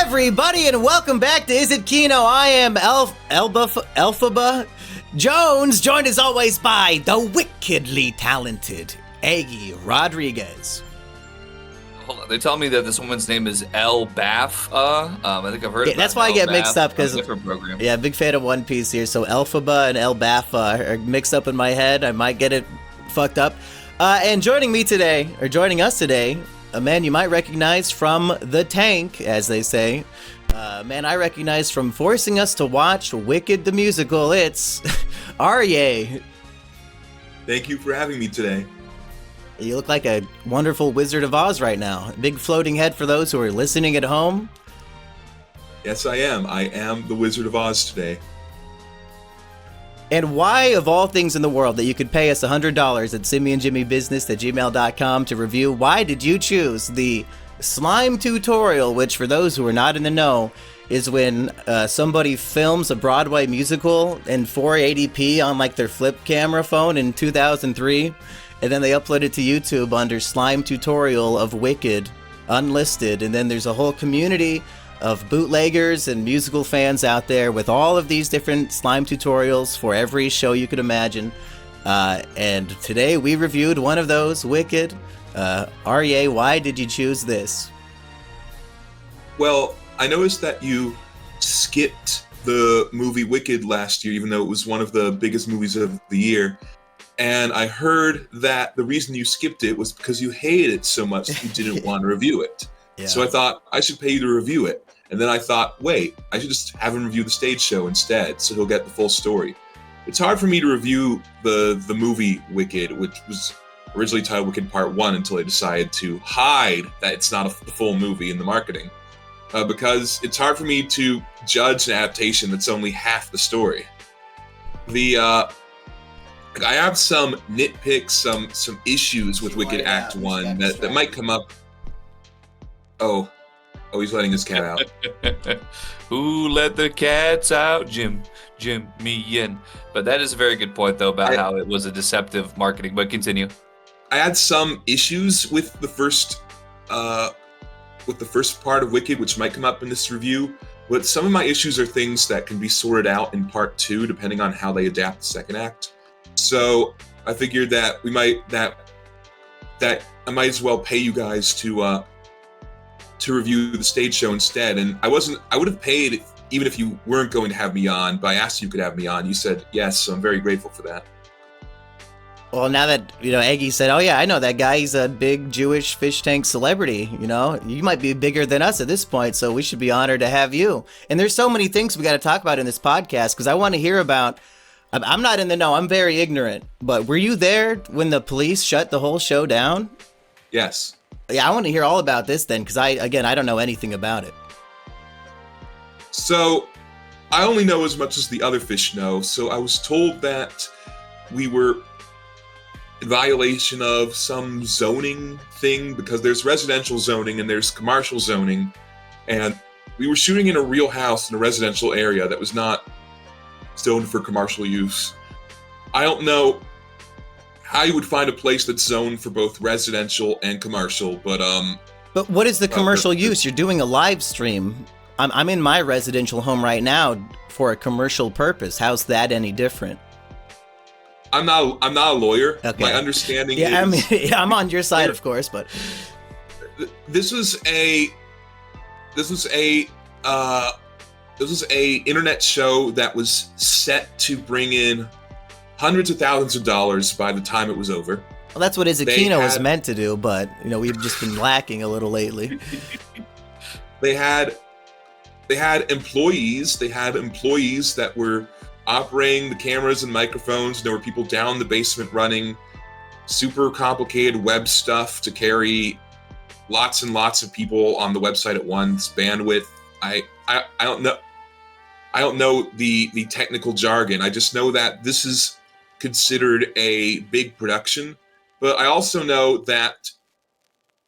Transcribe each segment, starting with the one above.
everybody, and welcome back to Is It Kino? I am Elphaba Jones, joined as always by the wickedly talented Aggie Rodriguez. Hold on, they tell me that this woman's name is El Baff. I think I've heard. That's why I get mixed up because program. Yeah, big fan of One Piece here. So Elphaba and El Baffa are mixed up in my head. I might get it fucked up. And joining us today, a man you might recognize from the tank, as they say. Man I recognize from forcing us to watch Wicked the Musical. It's Arye. Thank you for having me today. You look like a wonderful Wizard of Oz right now. Big floating head for those who are listening at home. Yes, I am. I am the Wizard of Oz today. And why, of all things in the world, that you could pay us $100 at simianjimmybusiness@gmail.com to review, why did you choose the slime tutorial, which, for those who are not in the know, is when somebody films a Broadway musical in 480p on like their flip camera phone in 2003, and then they upload it to YouTube under slime tutorial of Wicked, unlisted, and then there's a whole community of bootleggers and musical fans out there with all of these different slime tutorials for every show you could imagine. And today we reviewed one of those, Wicked. Arye, why did you choose this? Well, I noticed that you skipped the movie Wicked last year, even though it was one of the biggest movies of the year. And I heard that the reason you skipped it was because you hated it so much that you didn't want to review it. Yeah. So I thought I should pay you to review it. And then I thought, wait, I should just have him review the stage show instead, so he'll get the full story. It's hard for me to review the movie Wicked, which was originally titled Wicked Part 1, until I decided to hide that it's not the full movie in the marketing. Because it's hard for me to judge an adaptation that's only half the story. I have some nitpicks, some issues with Wicked Act 1 that might come up. Oh, he's letting his cat out. Who let the cats out? Jimmy in. But that is a very good point, though, about how it was a deceptive marketing. But continue. I had some issues with the first part of Wicked, which might come up in this review. But some of my issues are things that can be sorted out in Part 2, depending on how they adapt the second act. So I figured that I might as well pay you guys to review the stage show instead. And I would have paid even if you weren't going to have me on, but I asked you could have me on. You said yes, so I'm very grateful for that. Well, now that, Aggie said, oh yeah, I know that guy, he's a big Jewish fish tank celebrity, you might be bigger than us at this point, so we should be honored to have you. And there's so many things we got to talk about in this podcast, because I want to hear about, I'm not in the know, I'm very ignorant, but were you there when the police shut the whole show down? Yes. Yeah, I want to hear all about this then, because I don't know anything about it. So, I only know as much as the other fish know. So I was told that we were in violation of some zoning thing, because there's residential zoning and there's commercial zoning. And we were shooting in a real house in a residential area that was not zoned for commercial use. I don't know how you would find a place that's zoned for both residential and commercial, but what is the commercial use? You're doing a live stream. I'm in my residential home right now for a commercial purpose. How's that any different? I'm not a lawyer. Okay. My understanding is... I mean, I'm on your side, of course, but this was a internet show that was set to bring in hundreds of thousands of dollars by the time it was over. Well, that's what Is It Kino was meant to do, but we've just been lacking a little lately. They had employees. They had employees that were operating the cameras and microphones. There were people down in the basement running super complicated web stuff to carry lots and lots of people on the website at once. Bandwidth. I don't know. I don't know the technical jargon. I just know that this is considered a big production. But I also know that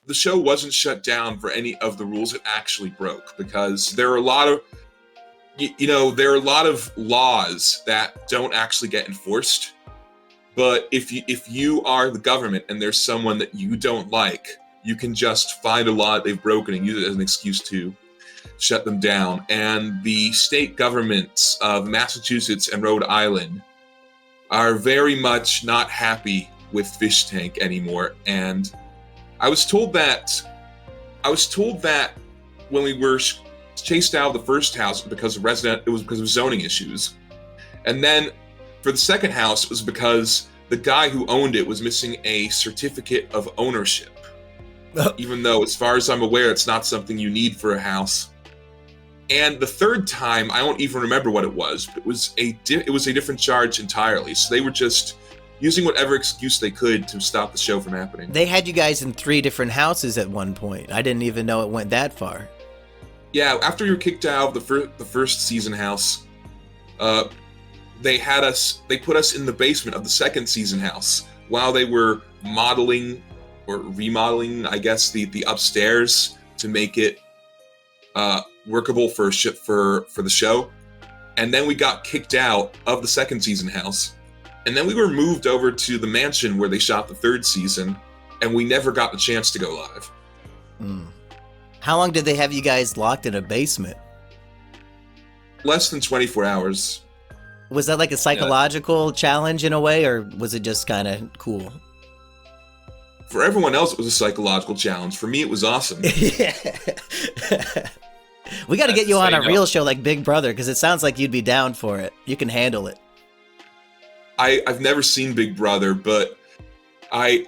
the show wasn't shut down for any of the rules it actually broke, because there are a lot of laws that don't actually get enforced. But if you are the government and there's someone that you don't like, you can just find a law that they've broken and use it as an excuse to shut them down, and the state governments of Massachusetts and Rhode Island are very much not happy with Fish Tank anymore. And I was told that when we were chased out of the first house it was because of zoning issues, and then for the second house it was because the guy who owned it was missing a certificate of ownership. Even though, as far as I'm aware, it's not something you need for a house. And the third time, I don't even remember what it was, but it was a different charge entirely. So they were just using whatever excuse they could to stop the show from happening. They had you guys in 3 different houses at one point. I didn't even know it went that far. Yeah, after we were kicked out of the first season house, they put us in the basement of the second season house while they were modeling or remodeling, I guess, the upstairs to make it workable for the show. And then we got kicked out of the second season house. And then we were moved over to the mansion where they shot the third season, and we never got the chance to go live. How long did they have you guys locked in a basement? Less than 24 hours. Was that like a psychological challenge in a way, or was it just kind of cool? For everyone else, it was a psychological challenge. For me, it was awesome. We got to get you on a real show like Big Brother, because it sounds like you'd be down for it. You can handle it. I've never seen Big Brother, but I'm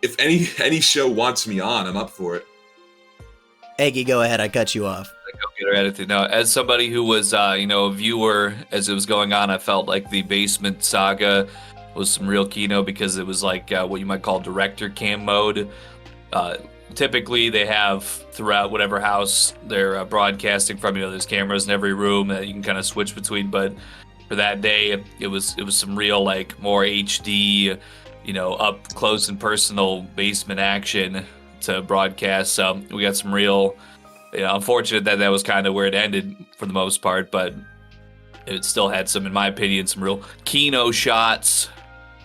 if any show wants me on, I'm up for it. Eggy, go ahead. I cut you off. Get our attitude. Now, as somebody who was, a viewer as it was going on, I felt like the basement saga was some real kino, because it was like what you might call director cam mode. Typically, they have throughout whatever house they're broadcasting from. There's cameras in every room that you can kind of switch between. But for that day, it was some real like more HD, up close and personal basement action to broadcast. So we got some real. Unfortunate that was kind of where it ended for the most part, but it still had some, in my opinion, some real kino shots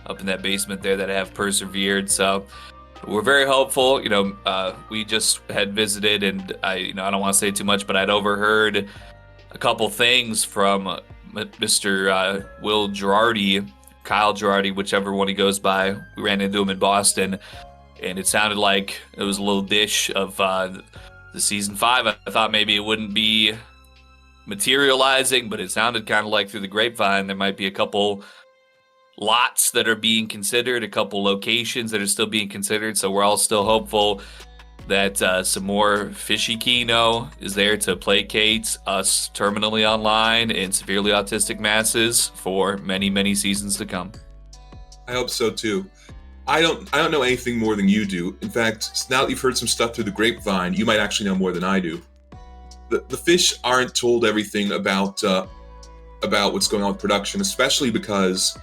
up in that basement there that have persevered. So we're very hopeful. We just had visited, and I don't want to say too much, but I'd overheard a couple things from Mr. Will Girardi, Kyle Girardi, whichever one he goes by. We ran into him in Boston, and it sounded like it was a little dish of the season 5. I thought maybe it wouldn't be materializing, but it sounded kind of like through the grapevine there might be a couple lots that are being considered, a couple locations that are still being considered. So we're all still hopeful that some more fishy kino is there to placate us terminally online and severely autistic masses for many, many seasons to come. I hope so too. I don't know anything more than you do. In fact, now that you've heard some stuff through the grapevine, you might actually know more than I do. The fish aren't told everything about what's going on with production, especially because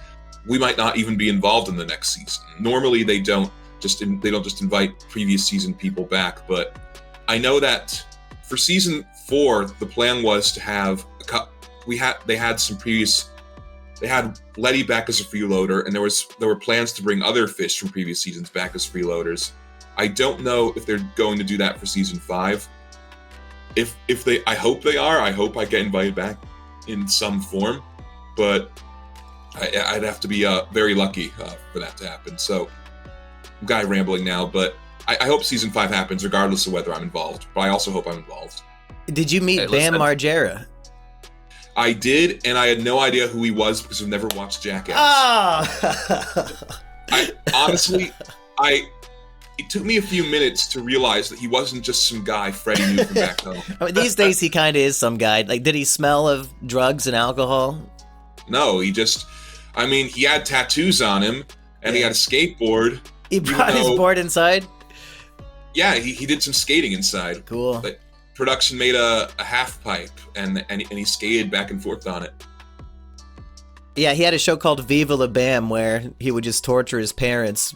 we might not even be involved in the next season. Normally, they don't just invite previous season people back, but I know that for season 4, the plan was to have they had Letty back as a freeloader, and there were plans to bring other fish from previous seasons back as freeloaders. I don't know if they're going to do that for season 5. If they, I hope they are. I hope I get invited back in some form, but I'd have to be very lucky for that to happen. So I'm kind of rambling now, but I hope season 5 happens regardless of whether I'm involved. But I also hope I'm involved. Did you meet Bam Margera? I did, and I had no idea who he was because I've never watched Jackass. It took me a few minutes to realize that he wasn't just some guy Freddie knew from back home. I mean, these days he kind of is some guy. Like, did he smell of drugs and alcohol? No, he had tattoos on him, and he had a skateboard. He brought his board inside? Yeah, he did some skating inside. Cool. But production made a half pipe, and he skated back and forth on it. Yeah, he had a show called Viva La Bam where he would just torture his parents,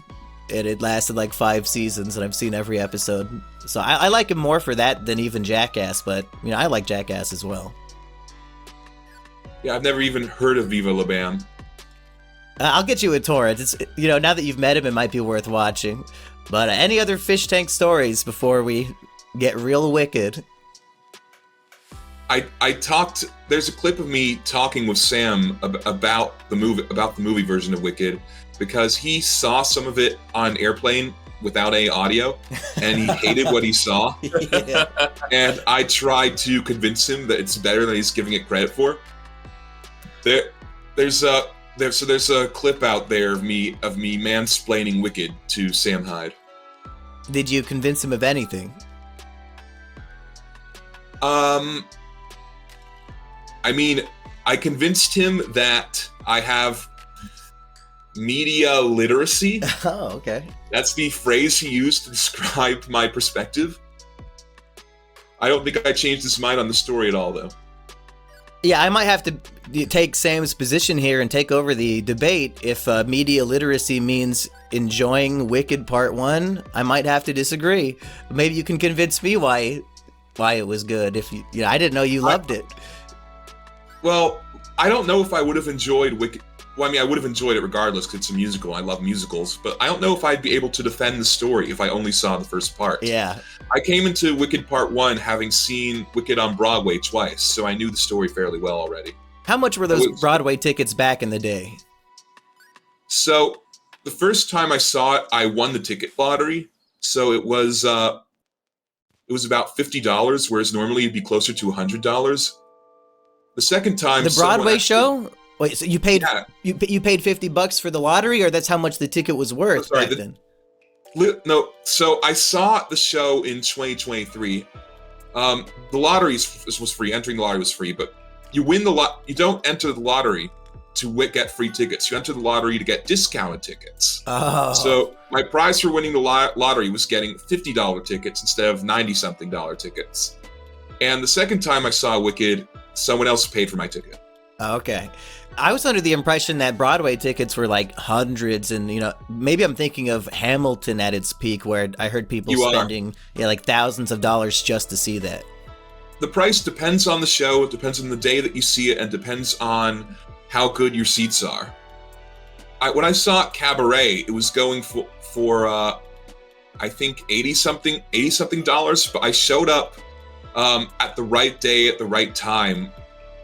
and it lasted like 5 seasons, and I've seen every episode. So I like him more for that than even Jackass, but I like Jackass as well. Yeah, I've never even heard of Viva La Bam. I'll get you a torrent. It's now that you've met him, it might be worth watching. But any other fish tank stories before we get real wicked? I talked. There's a clip of me talking with Sam about the movie version of Wicked, because he saw some of it on airplane without any audio, and he hated what he saw. Yeah. And I tried to convince him that it's better than he's giving it credit for. There's a clip out there of me mansplaining Wicked to Sam Hyde. Did you convince him of anything? I mean, I convinced him that I have media literacy. Oh, okay. That's the phrase he used to describe my perspective. I don't think I changed his mind on the story at all, though. Yeah, I might have to take Sam's position here and take over the debate. If media literacy means enjoying Wicked Part 1, I might have to disagree. Maybe you can convince me why it was good. I didn't know you loved it. Well, I don't know if I would have enjoyed Wicked. Well, I mean, I would have enjoyed it regardless because it's a musical. I love musicals, but I don't know if I'd be able to defend the story if I only saw the first part. Yeah. I came into Wicked Part 1 having seen Wicked on Broadway twice, so I knew the story fairly well already. How much were those Broadway tickets back in the day? So, the first time I saw it, I won the ticket lottery. So it was about $50, whereas normally it'd be closer to $100. The second time, the Broadway show? Wait, so you paid Yeah. you paid $50 for the lottery, or that's how much the ticket was worth back then? No, so I saw the show in 2023. The lottery was free. Entering the lottery was free, but you win you don't enter the lottery to get free tickets. You enter the lottery to get discounted tickets. Oh. So my prize for winning the lottery was getting $50 tickets instead of $90-something tickets. And the second time I saw Wicked, someone else paid for my ticket. Okay. I was under the impression that Broadway tickets were like hundreds, and maybe I'm thinking of Hamilton at its peak, where I heard people spending like thousands of dollars just to see that. The price depends on the show, it depends on the day that you see it, and depends on how good your seats are. When I saw Cabaret, it was going for I think $80-something dollars, but I showed up at the right day at the right time,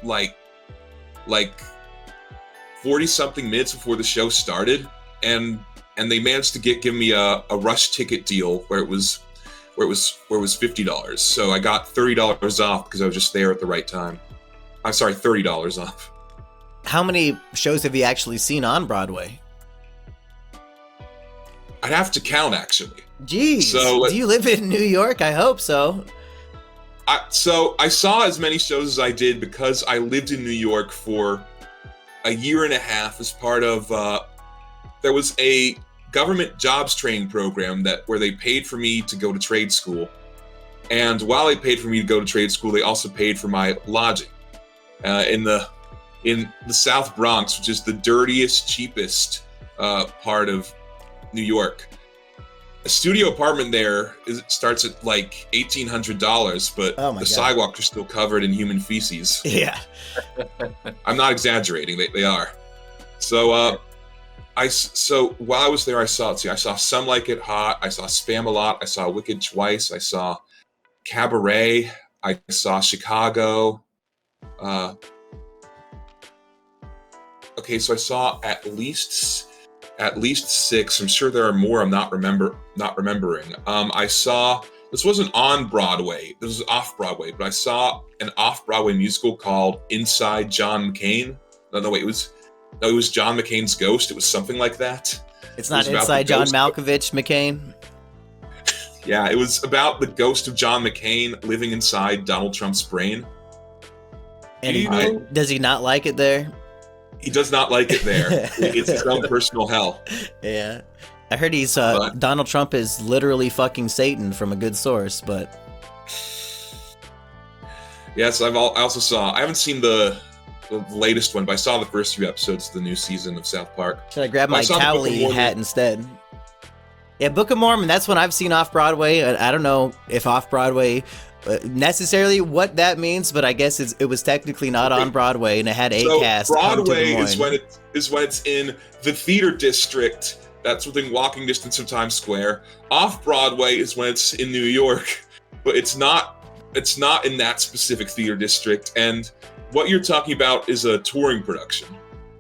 like 40-something minutes before the show started, and they managed to give me a rush ticket deal where it was $50. So I got $30 off because I was just there at the right time. I'm sorry, $30 off. How many shows have you actually seen on Broadway? I'd have to count, actually. Jeez, So, do you live in New York? I hope so. So I saw as many shows as I did because I lived in New York for a year and a half as part of there was a government jobs training program where they paid for me to go to trade school, and while they paid for me to go to trade school, they also paid for my lodging in the South Bronx, which is the dirtiest, cheapest part of New York. A studio apartment there starts at like $1,800, but the sidewalks are still covered in human feces. Yeah. I'm not exaggerating. They are. So so while I was there, I saw Some Like It Hot. I saw Spam-A-Lot. I saw Wicked twice. I saw Cabaret. I saw Chicago. Okay, so I saw at least 6. I'm sure there are more. I'm not remembering. I saw, this wasn't on Broadway. This was off Broadway, but I saw an off Broadway musical called Inside John McCain. No, wait, it was John McCain's Ghost. It was something like that. It's not Inside John Malkovich McCain. Yeah, it was about the ghost of John McCain living inside Donald Trump's brain. And does he not like it there? He does not like it there. It's his own personal hell. Yeah. I heard Donald Trump is literally fucking Satan from a good source, but... Yes, I also saw... I haven't seen the latest one, but I saw the first 3 episodes of the new season of South Park. Should I grab my Cowley hat instead? Yeah, Book of Mormon, that's one I've seen off-Broadway. I don't know if off-Broadway... necessarily what that means, but I guess it was technically not on Broadway, and it had a cast. Broadway is when it's in the theater district that's within walking distance of Times Square. Off Broadway is when it's in New York, but it's not it's not in that specific theater district, and what you're talking about is a touring production.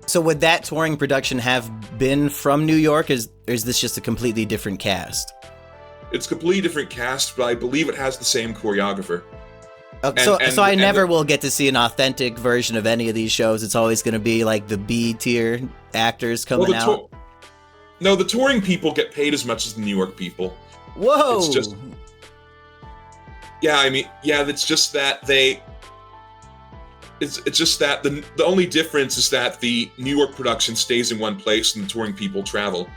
So would that touring production have been from New York, or is this just a completely different cast? It's a completely different cast, but I believe it has the same choreographer. So I never will get to see an authentic version of any of these shows. It's always going to be like the B tier actors coming out. No, the touring people get paid as much as the New York people. Whoa! It's just, it's just that It's just that the only difference is that the New York production stays in one place and the touring people travel.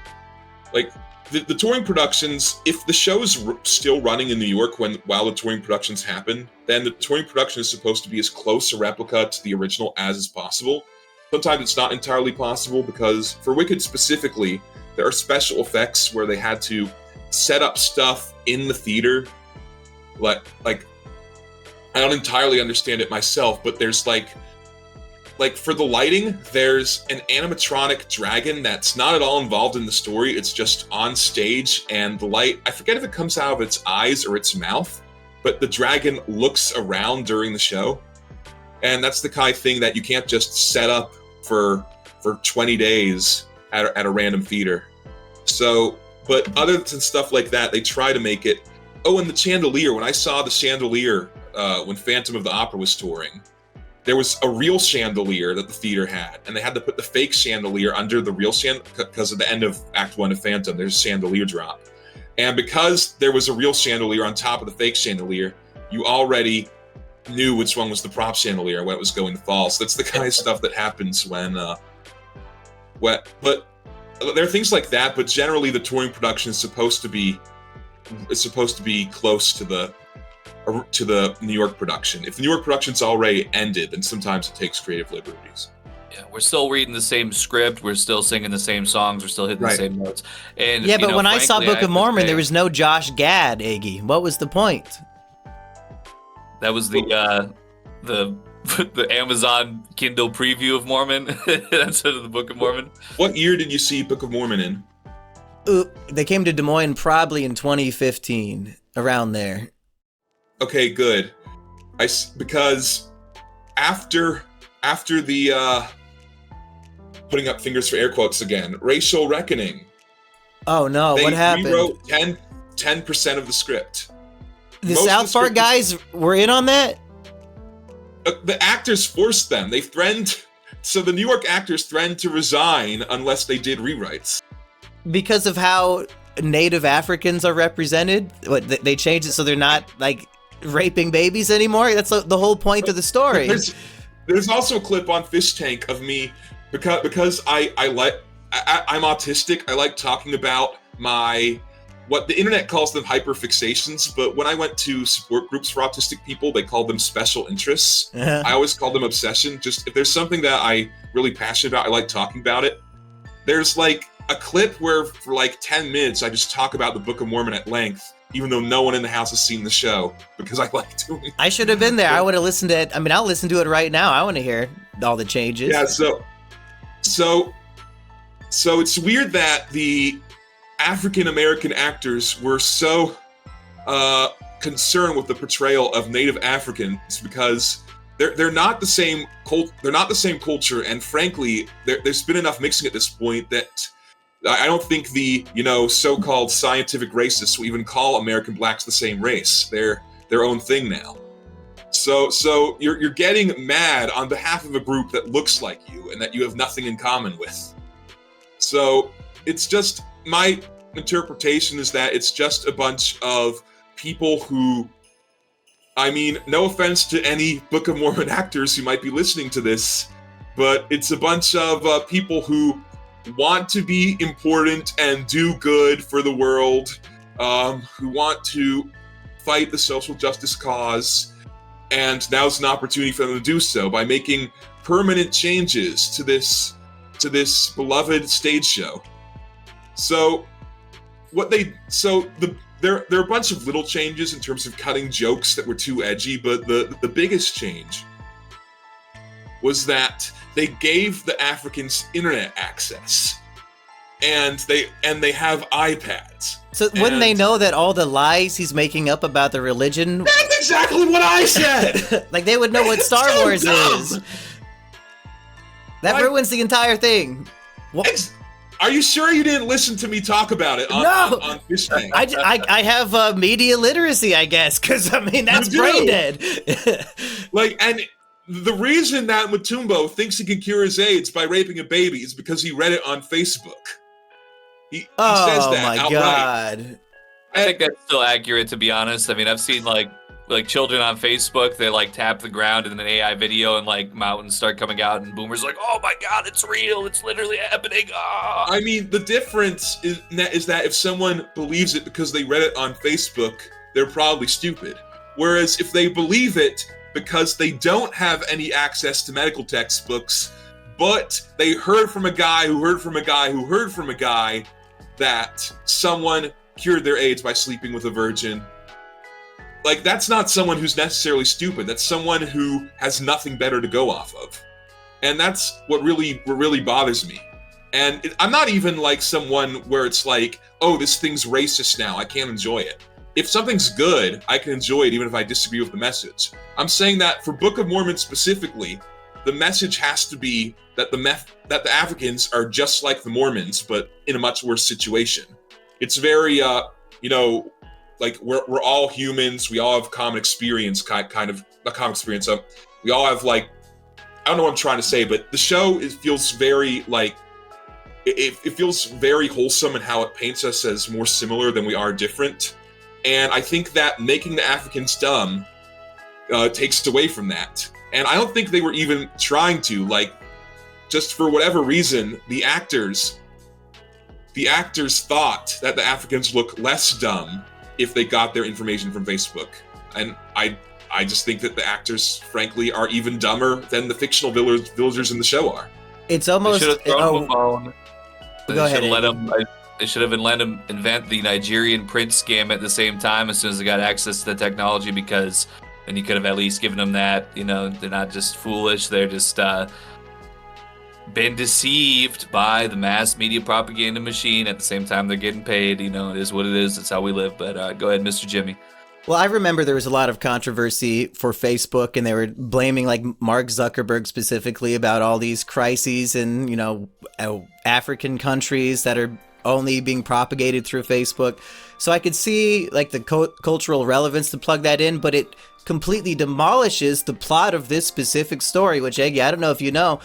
Like the touring productions, if the show's still running in New York while the touring productions happen, then the touring production is supposed to be as close a replica to the original as is possible. Sometimes it's not entirely possible because for Wicked specifically, there are special effects where they had to set up stuff in the theater, like I don't entirely understand it myself, but there's like for the lighting, there's an animatronic dragon that's not at all involved in the story. It's just on stage, and the light, I forget if it comes out of its eyes or its mouth, but the dragon looks around during the show. And that's the kind of thing that you can't just set up for 20 days at a random theater. So, but other than stuff like that, they try to make it. Oh, and the chandelier, when I saw the chandelier when Phantom of the Opera was touring, there was a real chandelier that the theater had, and they had to put the fake chandelier under the real chandelier because at the end of Act 1 of Phantom, there's a chandelier drop. And because there was a real chandelier on top of the fake chandelier, you already knew which one was the prop chandelier when it was going to fall. So that's the kind of stuff that happens when but there are things like that, but generally the touring production is supposed to be close to the New York production. If the New York production's already ended, then sometimes it takes creative liberties. Yeah, we're still reading the same script. We're still singing the same songs. We're still hitting the same notes. And yeah, but when I saw Book of Mormon, there was was no Josh Gad, Iggy. What was the point? that was the Amazon Kindle preview of Mormon instead of the Book of Mormon. What year did you see Book of Mormon in? They came to Des Moines probably in 2015, around there. Okay, good. Because after the putting up fingers for air quotes again, Racial Reckoning. Oh no, what happened? They rewrote 10% of the script. The South Park guys were in on that? The actors forced them. So the New York actors threatened to resign unless they did rewrites. Because of how Native Africans are represented? What, they changed it so they're not like raping babies anymore? That's the whole point of the story. There's also a clip on Fish Tank of me because I'm autistic. I like talking about what the internet calls them hyperfixations, but when I went to support groups for autistic people, they called them special interests. I always call them obsession. Just if there's something that I really passionate about, I like talking about it. There's like a clip where for like 10 minutes I just talk about the Book of Mormon at length, even though no one in the house has seen the show, because I like doing it. I should have been there. I would have listened to it. I mean, I'll listen to it right now. I want to hear all the changes. Yeah, so it's weird that the African American actors were so concerned with the portrayal of Native Africans because they're not the same culture, and frankly, there's been enough mixing at this point that I don't think the so-called scientific racists will even call American blacks the same race. They're their own thing now. So you're getting mad on behalf of a group that looks like you and that you have nothing in common with. So it's just, my interpretation is that it's just a bunch of people who, I mean, no offense to any Book of Mormon actors who might be listening to this, but it's a bunch of people who want to be important and do good for the world, who want to fight the social justice cause, and now's an opportunity for them to do so by making permanent changes to this beloved stage show. So there are a bunch of little changes in terms of cutting jokes that were too edgy, but the biggest change was that they gave the Africans internet access. and they have iPads. So wouldn't they know that all the lies he's making up about the religion? That's exactly what I said. Like they would know what Star so Wars dumb. is. That ruins the entire thing. What? Are you sure you didn't listen to me talk about it on Fish Tank? I have media literacy, I guess, because I mean that's brain dead. And the reason that Mutombo thinks he can cure his AIDS by raping a baby is because he read it on Facebook. He says that outright. God! I think that's still accurate, to be honest. I mean, I've seen like children on Facebook, they like tap the ground in an AI video and like mountains start coming out and boomers like, oh my God, it's real. It's literally happening. Ah. I mean, the difference is that if someone believes it because they read it on Facebook, they're probably stupid. Whereas if they believe it because they don't have any access to medical textbooks, but they heard from a guy who heard from a guy who heard from a guy that someone cured their AIDS by sleeping with a virgin, like that's not someone who's necessarily stupid. That's someone who has nothing better to go off of. And that's what really bothers me. And I'm not even like someone where it's like, oh, this thing's racist now, I can't enjoy it. If something's good, I can enjoy it even if I disagree with the message. I'm saying that for Book of Mormon specifically, the message has to be that the Africans are just like the Mormons, but in a much worse situation. It's very, like we're all humans. We all have common experience, kind of not common experience. We all have like, I don't know what I'm trying to say, but the show feels very like, it feels very wholesome in how it paints us as more similar than we are different. And I think that making the Africans dumb takes away from that. And I don't think they were even trying to, like, just for whatever reason, the actors thought that the Africans look less dumb if they got their information from Facebook. And I just think that the actors, frankly, are even dumber than the fictional villagers in the show are. It's almost... They should have thrown him a phone. Go ahead. They should have let him invent the Nigerian prince scam at the same time as soon as they got access to the technology, because then you could have at least given them that. You know, they're not just foolish, they're just been deceived by the mass media propaganda machine. At the same time, they're getting paid. You know, it is what it is. It's how we live. But go ahead, Mr. Jimmy. Well, I remember there was a lot of controversy for Facebook, and they were blaming like Mark Zuckerberg specifically about all these crises in, you know, African countries that are only being propagated through Facebook. So I could see like the cultural relevance to plug that in, but it completely demolishes the plot of this specific story, which, Eggy, I don't know if you know,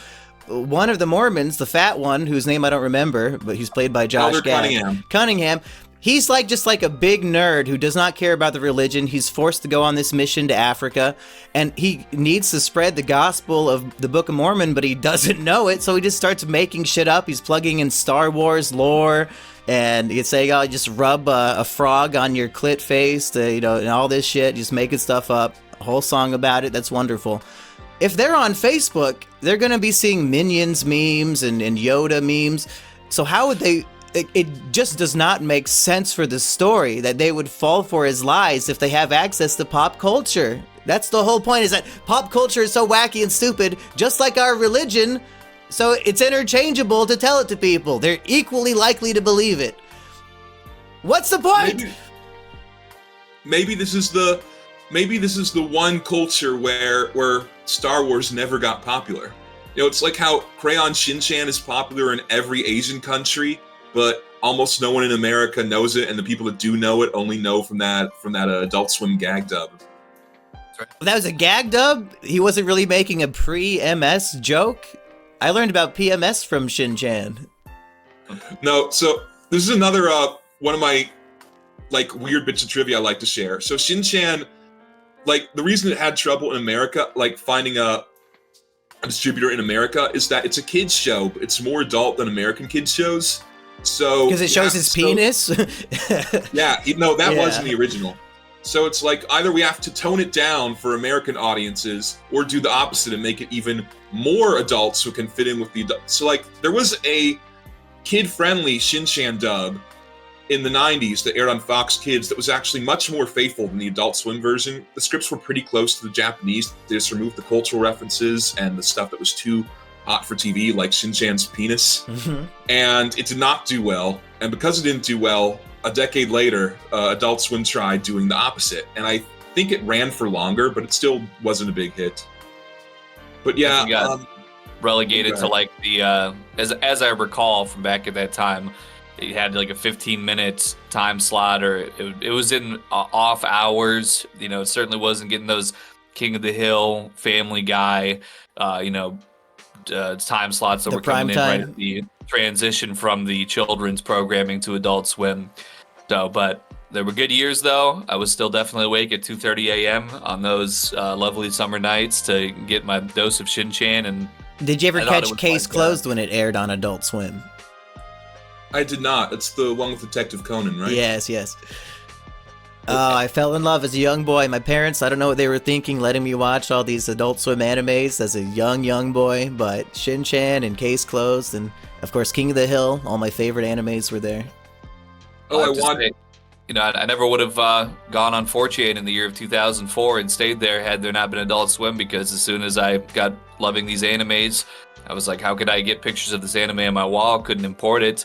one of the Mormons, the fat one, whose name I don't remember, but he's played by Josh Cunningham. He's like just like a big nerd who does not care about the religion. He's forced to go on this mission to Africa, and he needs to spread the gospel of the Book of Mormon, but he doesn't know it, so he just starts making shit up. He's plugging in Star Wars lore, and he'd say, "Oh, just rub a frog on your clit face," and all this shit. Just making stuff up. A whole song about it. That's wonderful. If they're on Facebook, they're gonna be seeing Minions memes and Yoda memes. So how would they? It just does not make sense for the story that they would fall for his lies if they have access to pop culture. That's the whole point, is that pop culture is so wacky and stupid, just like our religion, so it's interchangeable to tell it to people. They're equally likely to believe it. What's the point? Maybe this is the one culture where Star Wars never got popular. You know, it's like how Crayon Shin-chan is popular in every Asian country, but almost no one in America knows it, and the people that do know it only know from that Adult Swim gag dub. That was a gag dub? He wasn't really making a pre-MS joke? I learned about PMS from Shin-chan. No, so this is another one of my like weird bits of trivia I like to share. So Shin-chan, like the reason it had trouble in America, like finding a distributor in America, is that it's a kids show, but it's more adult than American kids shows. So because it shows his penis. Yeah, that wasn't the original. So it's like either we have to tone it down for American audiences, or do the opposite and make it even more adult so it can fit in with the adult. So like there was a kid-friendly Shin-chan dub in the 90s that aired on Fox Kids that was actually much more faithful than the Adult Swim version. The scripts were pretty close to the Japanese. They just removed the cultural references and the stuff that was too hot for TV, like Shin-chan's penis. Mhm. And it did not do well. And because it didn't do well, a decade later, Adult Swim tried doing the opposite. And I think it ran for longer, but it still wasn't a big hit. But yeah, relegated to like the as I recall from back at that time, it had like a 15-minute time slot, or it was in off hours. You know, it certainly wasn't getting those King of the Hill, Family Guy, time slots that were coming in right at the transition from the children's programming to Adult Swim. So, but there were good years though. I was still definitely awake at 2:30 a.m. on those lovely summer nights to get my dose of Shin-chan. And did you ever I thought it catch was Case like, Closed when it aired on Adult Swim? I did not. It's the one with Detective Conan, right? Yes. Oh, I fell in love as a young boy. My parents, I don't know what they were thinking, letting me watch all these Adult Swim animes as a young boy, but Shin-chan and Case Closed, and of course King of the Hill, all my favorite animes were there. I never would have gone on 4chan in the year of 2004 and stayed there had there not been Adult Swim, because as soon as I got loving these animes, I was like, how could I get pictures of this anime on my wall? Couldn't import it.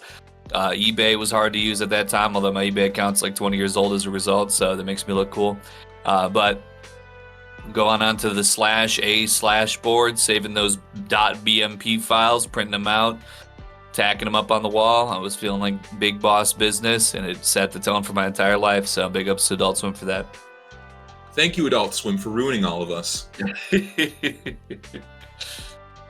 eBay was hard to use at that time, although my eBay account's like 20 years old as a result, so that makes me look cool. But going on to the /a/ board, saving those .bmp files, printing them out, tacking them up on the wall. I was feeling like big boss business, and it set the tone for my entire life, so big ups to Adult Swim for that. Thank you, Adult Swim, for ruining all of us.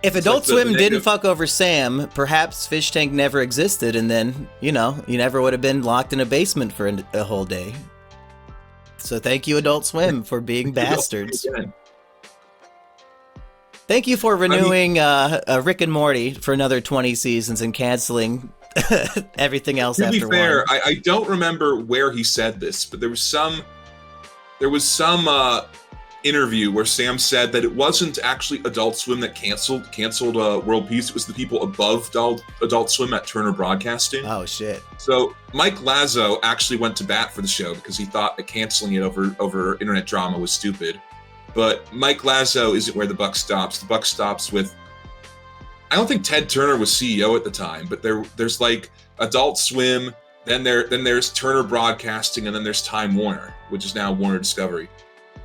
If Adult Swim didn't fuck over Sam, perhaps Fish Tank never existed, and then, you never would have been locked in a basement for a whole day. So thank you, Adult Swim, for being bastards. Thank you for renewing Rick and Morty for another 20 seasons and canceling everything else after one. To be fair, I don't remember where he said this, but there was some interview where Sam said that it wasn't actually Adult Swim that canceled World Peace. It was the people above Adult Swim at Turner Broadcasting. Oh shit! So Mike Lazo actually went to bat for the show because he thought that canceling it over internet drama was stupid. But Mike Lazo isn't where the buck stops. The buck stops with, I don't think Ted Turner was CEO at the time, but there's like Adult Swim, then there's Turner Broadcasting, and then there's Time Warner, which is now Warner Discovery.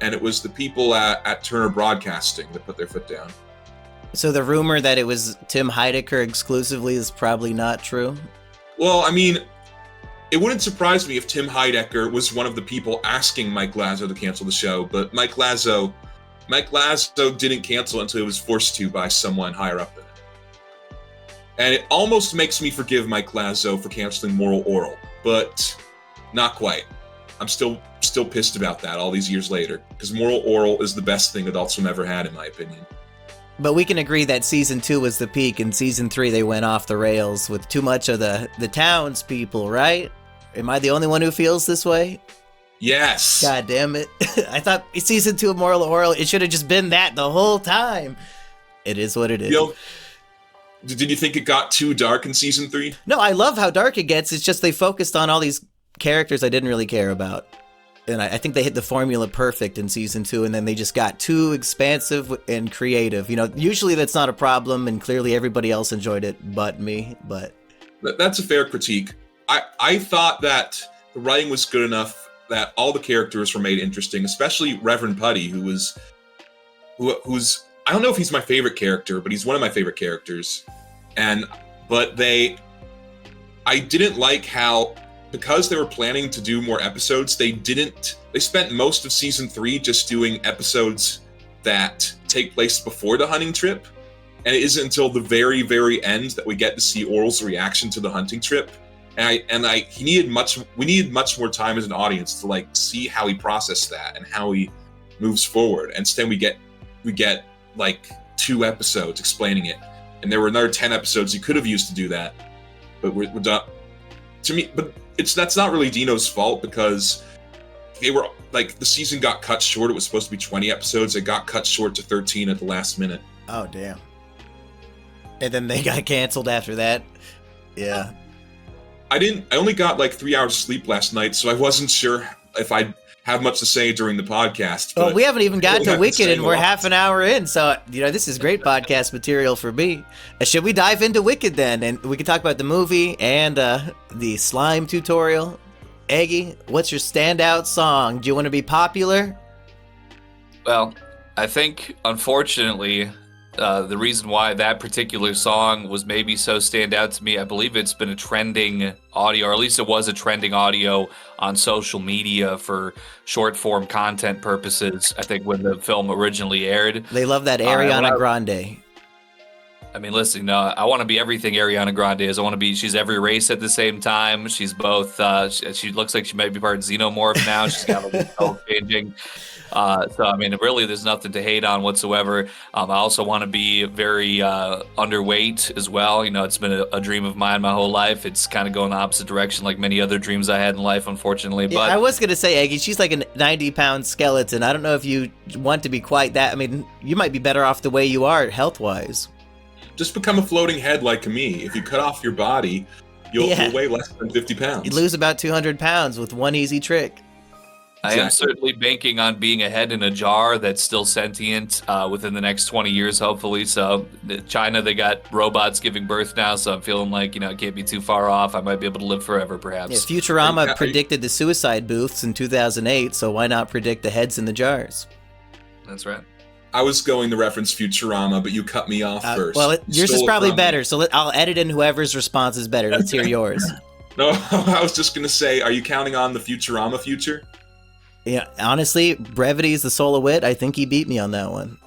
And it was the people at Turner Broadcasting that put their foot down. So the rumor that it was Tim Heidecker exclusively is probably not true? Well, I mean, it wouldn't surprise me if Tim Heidecker was one of the people asking Mike Lazo to cancel the show, but Mike Lazo didn't cancel until he was forced to by someone higher up than him. And it almost makes me forgive Mike Lazo for canceling Moral Oral, but not quite. I'm still pissed about that all these years later, because Moral Oral is the best thing Adult Swim ever had, in my opinion. But we can agree that season 2 was the peak, and season 3 they went off the rails with too much of the townspeople, right? Am I the only one who feels this way? Yes. God damn it. I thought season 2 of Moral Oral, it should have just been that the whole time. It is what it is. Did you think it got too dark in season 3? No, I love how dark it gets. It's just they focused on all these characters I didn't really care about. And I think they hit the formula perfect in season 2, and then they just got too expansive and creative. Usually that's not a problem, and clearly everybody else enjoyed it but me. But that's a fair critique. I thought that the writing was good enough that all the characters were made interesting, especially Reverend Putty, who's I don't know if he's my favorite character, but he's one of my favorite characters. But I didn't like how, because they were planning to do more episodes, they spent most of season 3 just doing episodes that take place before the hunting trip. And it isn't until the very, very end that we get to see Oral's reaction to the hunting trip. We needed much more time as an audience to see how he processed that and how he moves forward. And instead we get 2 episodes explaining it. And there were another 10 episodes you could have used to do that. But we're done. To me, but that's not really Dino's fault, because they were the season got cut short. It was supposed to be 20 episodes. It got cut short to 13 at the last minute. Oh damn. And then they got canceled after that. Yeah. I only got 3 hours of sleep last night, so I wasn't sure if I'd have much to say during the podcast. Well, but we haven't even got we to haven't Wicked, said and a we're lot. half an hour in. So, this is great podcast material for me. Should we dive into Wicked then? And we can talk about the movie and the slime tutorial. Eggy, what's your standout song? Do you want to be popular? Well, I think, unfortunately, the reason why that particular song was maybe so stand out to me, I believe it's been a trending audio, or at least it was a trending audio on social media for short form content purposes. I think when the film originally aired. They love that Ariana Grande. I mean, listen, I want to be everything Ariana Grande is. I want to be, she's every race at the same time. She's both, she looks like she might be part Xenomorph now. She's got a little changing. So, I mean, really, there's nothing to hate on whatsoever. I also want to be very underweight as well. It's been a dream of mine my whole life. It's kind of going the opposite direction like many other dreams I had in life, unfortunately. Yeah, But I was going to say, Eggy, she's like a 90-pound skeleton. I don't know if you want to be quite that. I mean, you might be better off the way you are health-wise. Just become a floating head like me. If you cut off your body, you'll weigh less than 50 pounds. You lose about 200 pounds with one easy trick. I am certainly banking on being a head in a jar that's still sentient within the next 20 years, hopefully. So China, they got robots giving birth now, so I'm feeling like, it can't be too far off. I might be able to live forever, perhaps. Yeah, Futurama predicted the suicide booths in 2008, so why not predict the heads in the jars? That's right. I was going to reference Futurama, but you cut me off first. Well, yours is probably better, Me. so I'll edit in whoever's response is better. Let's hear yours. No, I was just going to say, are you counting on the Futurama future? Yeah, honestly, brevity is the soul of wit. I think he beat me on that one.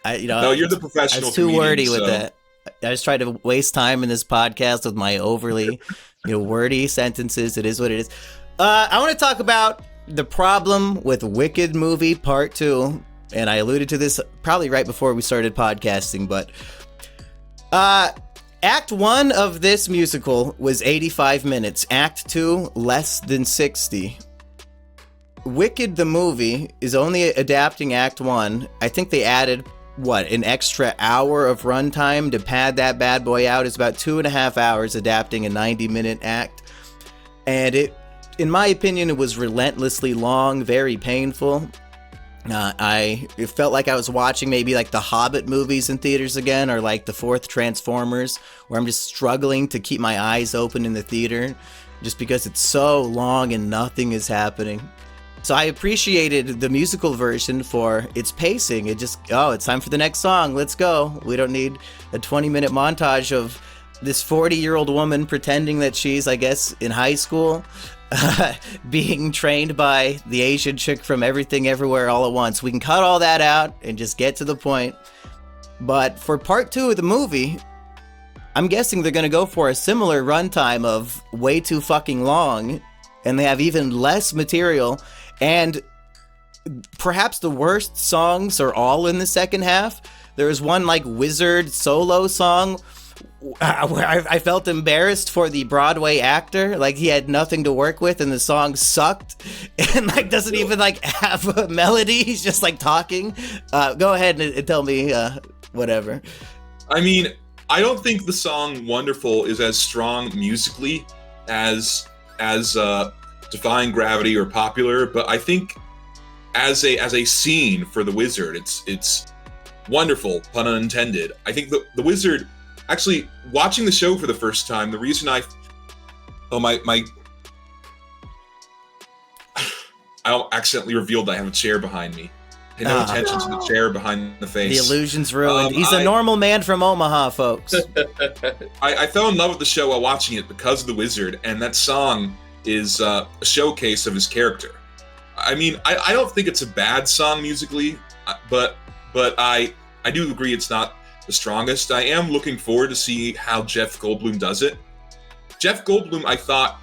No, you're the professional. I was too comedian, wordy with so. that. I just tried to waste time in this podcast with my overly, wordy sentences. It is what it is. I want to talk about the problem with Wicked movie Part 2, and I alluded to this probably right before we started podcasting, but Act 1 of this musical was 85 minutes. Act 2, less than 60. Wicked the movie is only adapting Act 1. I think they added, an extra hour of runtime to pad that bad boy out. It's about 2.5 hours adapting a 90-minute act. And in my opinion, it was relentlessly long, very painful. It felt like I was watching maybe like the Hobbit movies in theaters again, or like the fourth Transformers, where I'm just struggling to keep my eyes open in the theater just because it's so long and nothing is happening. So I appreciated the musical version for its pacing. It's time for the next song. Let's go. We don't need a 20-minute montage of this 40-year-old woman pretending that she's, I guess, in high school, being trained by the Asian chick from Everything Everywhere All at Once. We can cut all that out and just get to the point. But for part 2 of the movie, I'm guessing they're going to go for a similar runtime of way too fucking long, and they have even less material. And perhaps the worst songs are all in the second half. There was one like wizard solo song where I felt embarrassed for the Broadway actor. Like he had nothing to work with and the song sucked and like doesn't even like have a melody. He's just like talking. Go ahead and tell me whatever. I mean, I don't think the song Wonderful is as strong musically as Defying Gravity or Popular, but I think as a scene for the Wizard, it's wonderful, pun unintended. I think the Wizard, actually watching the show for the first time, the reason I accidentally revealed I have a chair behind me. Pay no attention to the chair behind the face. The illusion's ruined. He's a normal man from Omaha, folks. I fell in love with the show while watching it because of the Wizard, and that song is a showcase of his character. I mean, I don't think it's a bad song musically, but I do agree it's not the strongest. I am looking forward to see how Jeff Goldblum does it. Jeff Goldblum, I thought,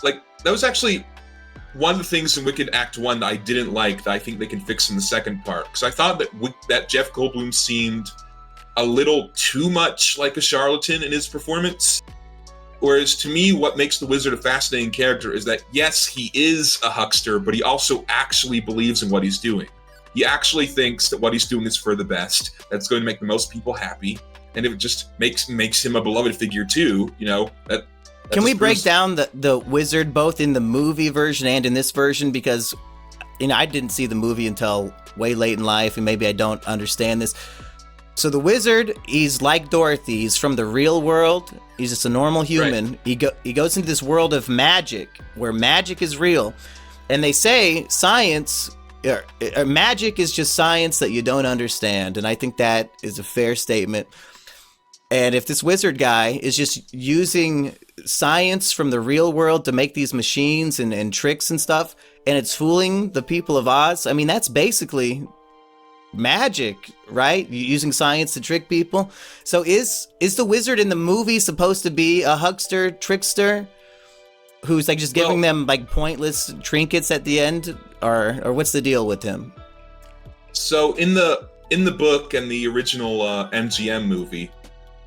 like, that was actually one of the things in Wicked Act 1 that I didn't like that I think they can fix in the second part. Because I thought that Jeff Goldblum seemed a little too much like a charlatan in his performance. Whereas to me, what makes the Wizard a fascinating character is that, yes, he is a huckster, but he also actually believes in what he's doing. He actually thinks that what he's doing is for the best, that's going to make the most people happy. And if it just makes him a beloved figure too, that Can we break proves- down the wizard both in the movie version and in this version? Because, I didn't see the movie until way late in life, and maybe I don't understand this. So the wizard, he's like Dorothy. He's from the real world. He's just a normal human. Right. He goes into this world of magic, where magic is real. And they say science, or magic is just science that you don't understand. And I think that is a fair statement. And if this wizard guy is just using science from the real world to make these machines and tricks and stuff, and it's fooling the people of Oz, I mean, that's basically magic, right? Using science to trick people. So is the wizard in the movie supposed to be a huckster, trickster, who's like just giving them like pointless trinkets at the end, or what's the deal with him? So in the book and the original MGM movie,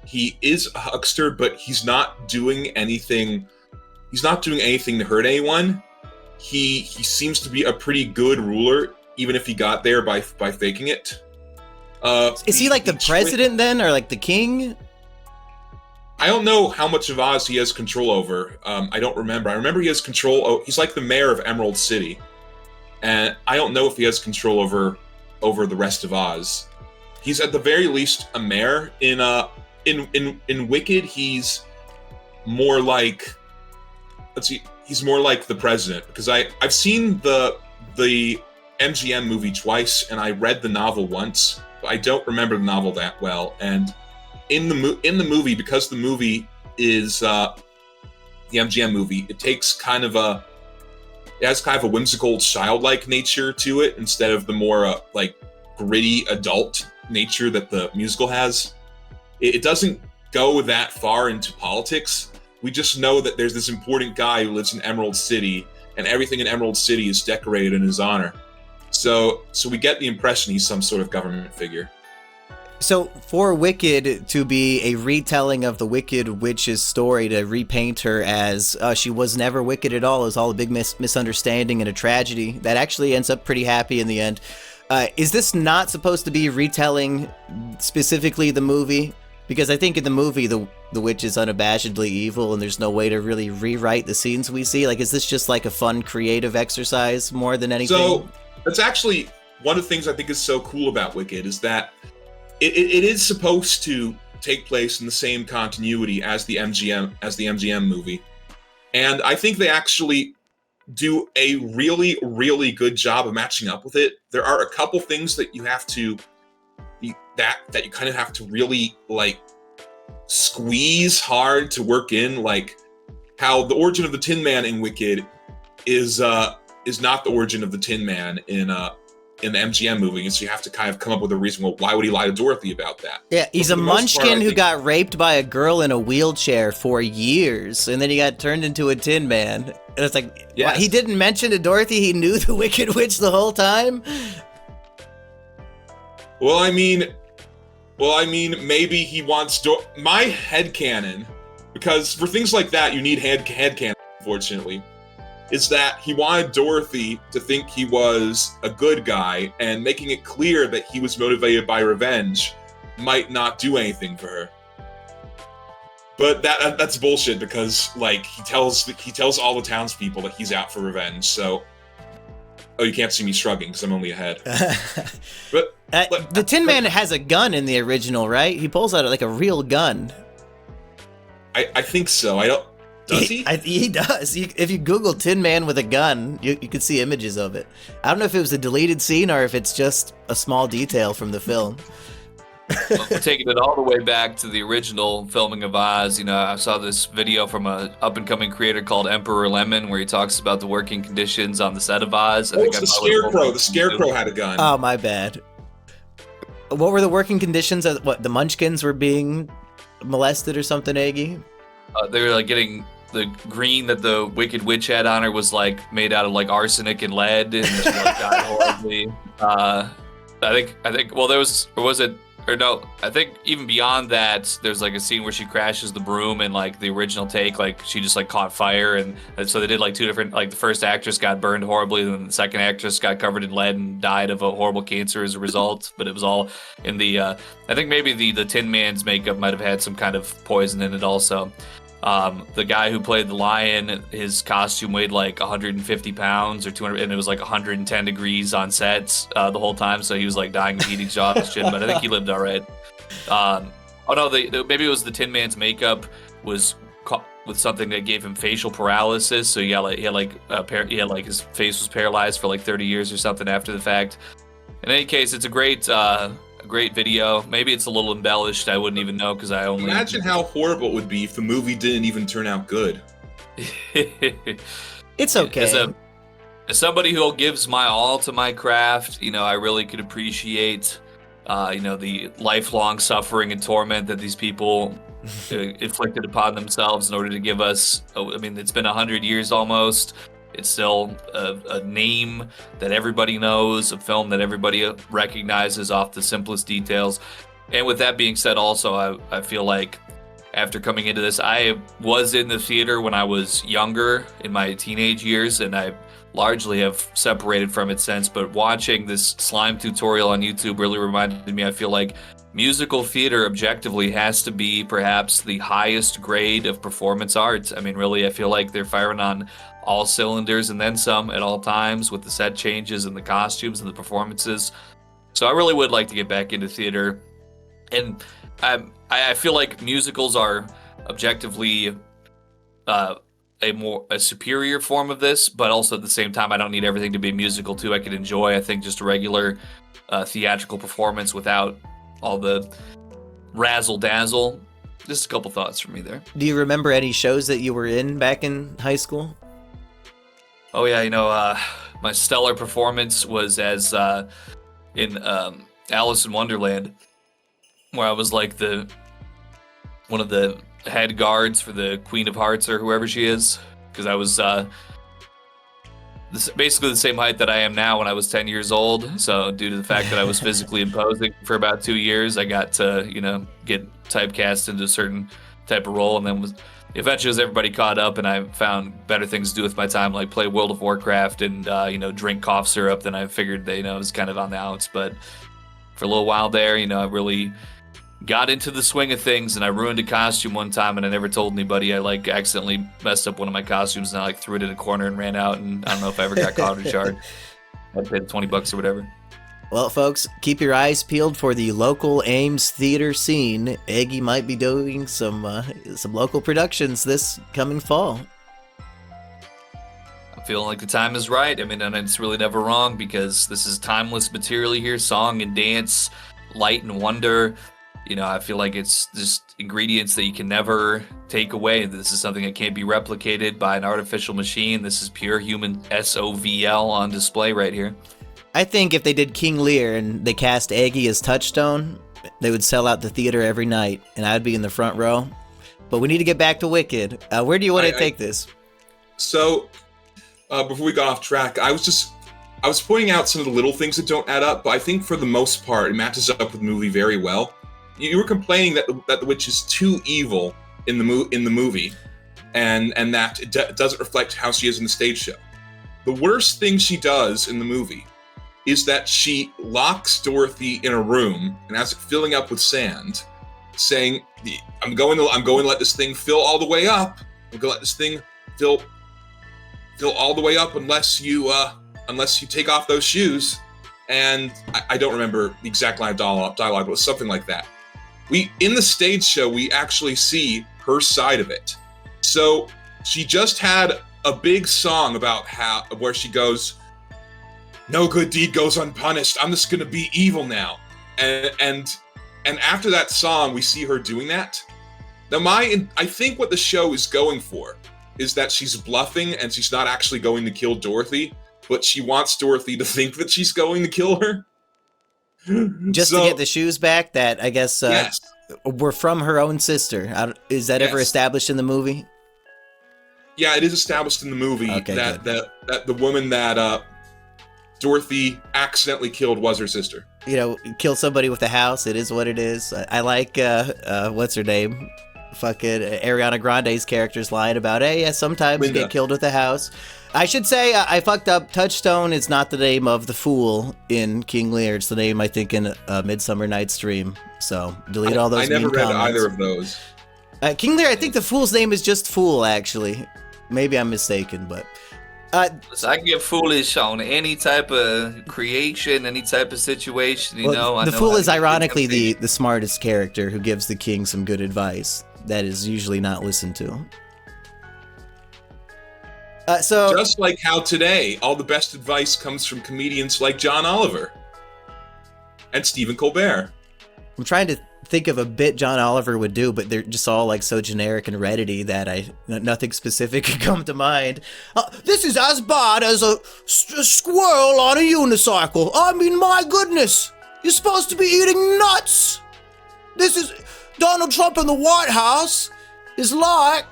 he is a huckster, but he's not doing anything. He's not doing anything to hurt anyone. He seems to be a pretty good ruler, even if he got there by faking it. Is he like the president then, or like the king? I don't know how much of Oz he has control over. I don't remember. I remember he has control. Oh, he's like the mayor of Emerald City, and I don't know if he has control over the rest of Oz. He's at the very least a mayor. In Wicked, he's more like, he's more like the president, because I've seen the MGM movie twice, and I read the novel once, but I don't remember the novel that well. And in the movie, because the movie is the MGM movie, it has kind of a whimsical, childlike nature to it, instead of the more like gritty adult nature that the musical has. It doesn't go that far into politics. We just know that there's this important guy who lives in Emerald City, and everything in Emerald City is decorated in his honor. So we get the impression he's some sort of government figure. So for Wicked to be a retelling of the Wicked Witch's story, to repaint her as she was never wicked at all, is all a big misunderstanding and a tragedy that actually ends up pretty happy in the end. Is this not supposed to be retelling specifically the movie? Because I think in the movie, the witch is unabashedly evil, and there's no way to really rewrite the scenes we see. Like, is this just like a fun, creative exercise more than anything? So that's actually one of the things I think is so cool about Wicked, is that it is supposed to take place in the same continuity as the MGM movie, and I think they actually do a really, really good job of matching up with it. There are a couple things that you have to. That you kind of have to really like squeeze hard to work in, like how the origin of the Tin Man in Wicked is not the origin of the Tin Man in the MGM movie, and so you have to kind of come up with a reason. Well, why would he lie to Dorothy about that? Yeah, he's a munchkin who got raped by a girl in a wheelchair for years, and then he got turned into a Tin Man. And it's like, yes. He didn't mention to Dorothy he knew the Wicked Witch the whole time? Well, I mean, maybe he wants my headcanon, because for things like that, you need headcanon, unfortunately, is that he wanted Dorothy to think he was a good guy, and making it clear that he was motivated by revenge might not do anything for her. But that's bullshit, because like he tells all the townspeople that he's out for revenge. So, oh, you can't see me shrugging because I'm only ahead. But the Tin Man has a gun in the original, right? He pulls out like a real gun. I think so. I don't. Does he? He does. If you Google Tin Man with a gun, you can see images of it. I don't know if it was a deleted scene or if it's just a small detail from the film. Well, we're taking it all the way back to the original filming of Oz. I saw this video from a up-and-coming creator called Emperor Lemon, where he talks about the working conditions on the set of Oz. It's the Scarecrow. The Scarecrow had a gun. Oh, my bad. What were the working conditions? The Munchkins were being molested or something, Aggie? They were like getting the green that the Wicked Witch had on her was like made out of like arsenic and lead, and she like died horribly. I think. Well, there was, or was it? Or no, I think even beyond that, there's like a scene where she crashes the broom, and like the original take, like she just like caught fire, and so they did like two different, like the first actress got burned horribly, and then the second actress got covered in lead and died of a horrible cancer as a result. But it was all in the, I think maybe the Tin Man's makeup might have had some kind of poison in it also. The guy who played the lion, his costume weighed like 150 pounds or 200, and it was like 110 degrees on sets the whole time, so he was like dying of heat exhaustion, but I think he lived all right. Oh no, maybe it was the Tin Man's makeup was with something that gave him facial paralysis, so he had like his face was paralyzed for like 30 years or something after the fact. In any case, it's a great video. Maybe it's a little embellished. I wouldn't even know because I only imagine how horrible it would be if the movie didn't even turn out good. It's okay. As somebody who gives my all to my craft, I really could appreciate, the lifelong suffering and torment that these people inflicted upon themselves in order to give us. I mean, it's been 100 years almost. It's still a name that everybody knows, a film that everybody recognizes off the simplest details. And with that being said, also, I feel like after coming into this, I was in the theater when I was younger, in my teenage years, and I largely have separated from it since. But watching this slime tutorial on YouTube really reminded me, I feel like musical theater objectively has to be perhaps the highest grade of performance arts. I mean, really, I feel like they're firing on all cylinders and then some at all times with the set changes and the costumes and the performances. So I really would like to get back into theater. And I feel like musicals are objectively a superior form of this, but also at the same time, I don't need everything to be musical too. I could enjoy, I think, just a regular theatrical performance without all the razzle dazzle. Just a couple thoughts from me there. Do you remember any shows that you were in back in high school? Oh yeah, my stellar performance was as in Alice in Wonderland, where I was like one of the head guards for the Queen of Hearts or whoever she is, because I was basically the same height that I am now when I was 10 years old. So due to the fact that I was physically imposing for about 2 years, I got to, get typecast into a certain type of role. And then eventually as everybody caught up and I found better things to do with my time, like play World of Warcraft and, drink cough syrup, then I figured that, I was kind of on the outs. But for a little while there, I really got into the swing of things, and I ruined a costume one time and I never told anybody. I accidentally messed up one of my costumes and I threw it in a corner and ran out, and I don't know if I ever got caught or charged. I paid $20 or whatever. Well, folks, keep your eyes peeled for the local Ames theater scene. Eggy might be doing some local productions this coming fall. I'm feeling like the time is right. I mean, and it's really never wrong because this is timeless material here, song and dance, light and wonder. I feel like it's just ingredients that you can never take away. This is something that can't be replicated by an artificial machine. This is pure human SOVL on display right here. I think if they did King Lear and they cast Aggie as Touchstone, they would sell out the theater every night, and I'd be in the front row. But we need to get back to Wicked. Where do you want to take this? So, before we got off track, I was pointing out some of the little things that don't add up, but I think for the most part, it matches up with the movie very well. You were complaining that the witch is too evil in the movie, and that it doesn't reflect how she is in the stage show. The worst thing she does in the movie is that she locks Dorothy in a room and has it filling up with sand, saying, "I'm going to let this thing fill all the way up. I'm going to let this thing fill all the way up unless you take off those shoes." And I don't remember the exact line of dialogue, but it was something like that. In the stage show, we actually see her side of it. So she just had a big song about where she goes, "No good deed goes unpunished. I'm just gonna be evil now." And after that song, we see her doing that. Now, I think what the show is going for is that she's bluffing and she's not actually going to kill Dorothy, but she wants Dorothy to think that she's going to kill her. Just to get the shoes back that I guess yes. were from her own sister. Is that ever established in the movie? Yeah, it is established in the movie that the woman that Dorothy accidentally killed was her sister. Kill somebody with a house. It is what it is. I like what's her name? Fucking Ariana Grande's character's line about, "Hey, yeah, sometimes you get killed with a house." I should say I fucked up. Touchstone is not the name of the fool in King Lear. It's the name, I think, in Midsummer Night's Dream. So delete all those. I never read either of those. King Lear, I think the fool's name is just Fool, actually. Maybe I'm mistaken, but... So I can get foolish on any type of creation, any type of situation, you know. I The know fool how is to get ironically temptation. the smartest character who gives the king some good advice that is usually not listened to. So Just like how today, all the best advice comes from comedians like John Oliver and Stephen Colbert. I'm trying to think of a bit John Oliver would do, but they're just all like so generic and reddity that nothing specific could come to mind. This is as bad as a squirrel on a unicycle. I mean, my goodness, you're supposed to be eating nuts. This is Donald Trump in the White House is like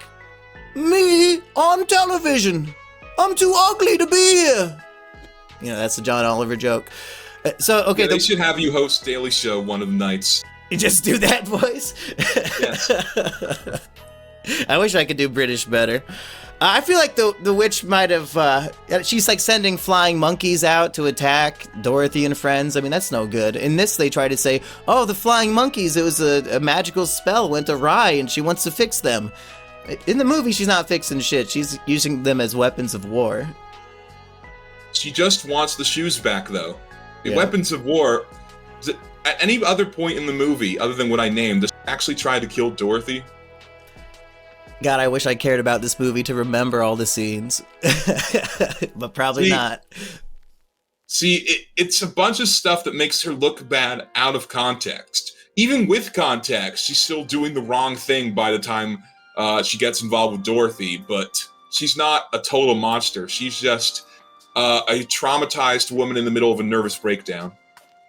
me on television. I'm too ugly to be here. You know, that's the John Oliver joke. So, okay. Yeah, they should have you host Daily Show one of the nights. You just do that voice? Yes. I wish I could do British better. I feel like the witch might have, she's like sending flying monkeys out to attack Dorothy and friends. I mean, that's no good. In this, they try to say, oh, the flying monkeys, it was a magical spell went awry and she wants to fix them. In the movie, she's not fixing shit. She's using them as weapons of war. She just wants the shoes back, though. The Yeah. weapons of war... At any other point in the movie, other than what I named, does she actually try to kill Dorothy? God, I wish I cared about this movie to remember all the scenes. But probably not. See, it's a bunch of stuff that makes her look bad out of context. Even with context, she's still doing the wrong thing by the time she gets involved with Dorothy, but she's not a total monster. She's just a traumatized woman in the middle of a nervous breakdown.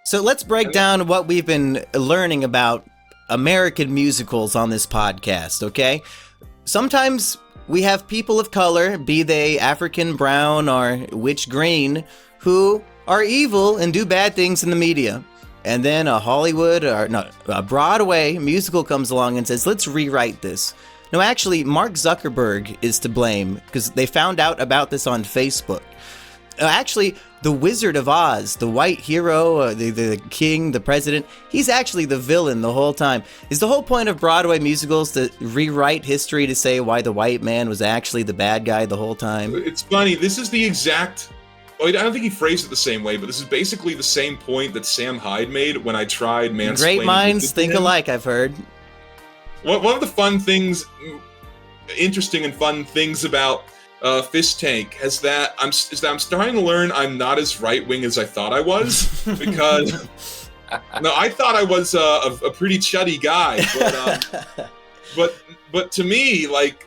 So let's break down what we've been learning about American musicals on this podcast, okay? Sometimes we have people of color, be they African, brown, or witch green, who are evil and do bad things in the media. And then a Broadway musical comes along and says, let's rewrite this. No, actually, Mark Zuckerberg is to blame because they found out about this on Facebook. Actually, the Wizard of Oz, the white hero, the king, the president, he's actually the villain the whole time. Is the whole point of Broadway musicals to rewrite history to say why the white man was actually the bad guy the whole time? It's funny, this is the exact... Well, I don't think he phrased it the same way, but this is basically the same point that Sam Hyde made when I tried mansplaining. Great minds it to think him. alike, I've heard. One of the interesting and fun things about Fish Tank is that I'm starting to learn I'm not as right-wing as I thought I was, because no, I thought I was a pretty chuddy guy, but to me, like,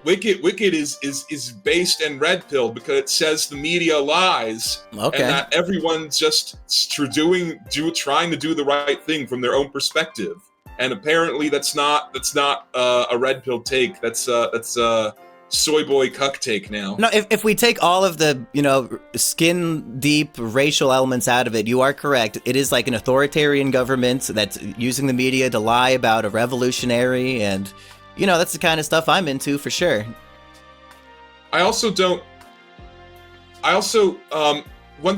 Wicked is based and red-pilled because it says the media lies, Okay. and that everyone's just trying to do the right thing from their own perspective. And apparently, that's not a red-pilled take. That's soy boy cuck take now. No, if we take all of the, skin deep racial elements out of it, you are correct. It is like an authoritarian government that's using the media to lie about a revolutionary, and that's the kind of stuff I'm into for sure. One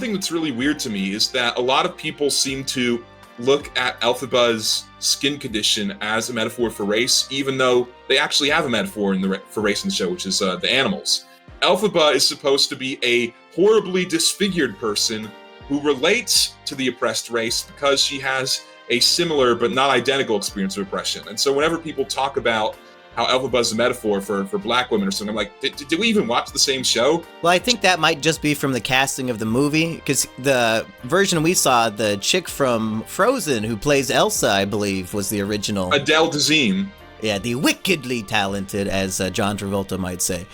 thing that's really weird to me is that a lot of people seem to look at Elphaba's skin condition as a metaphor for race, even though they actually have a metaphor for race in the show, which is the animals. Elphaba is supposed to be a horribly disfigured person who relates to the oppressed race because she has a similar but not identical experience of oppression. And so whenever people talk about how Elphaba is a metaphor for black women or something, I'm like, did we even watch the same show? Well, I think that might just be from the casting of the movie, because the version we saw, the chick from Frozen who plays Elsa, I believe, was the original. Adele Dazeem. Yeah, the wickedly talented, as John Travolta might say.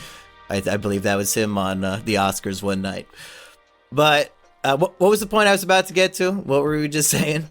I believe that was him on the Oscars one night. But what was the point I was about to get to? What were we just saying?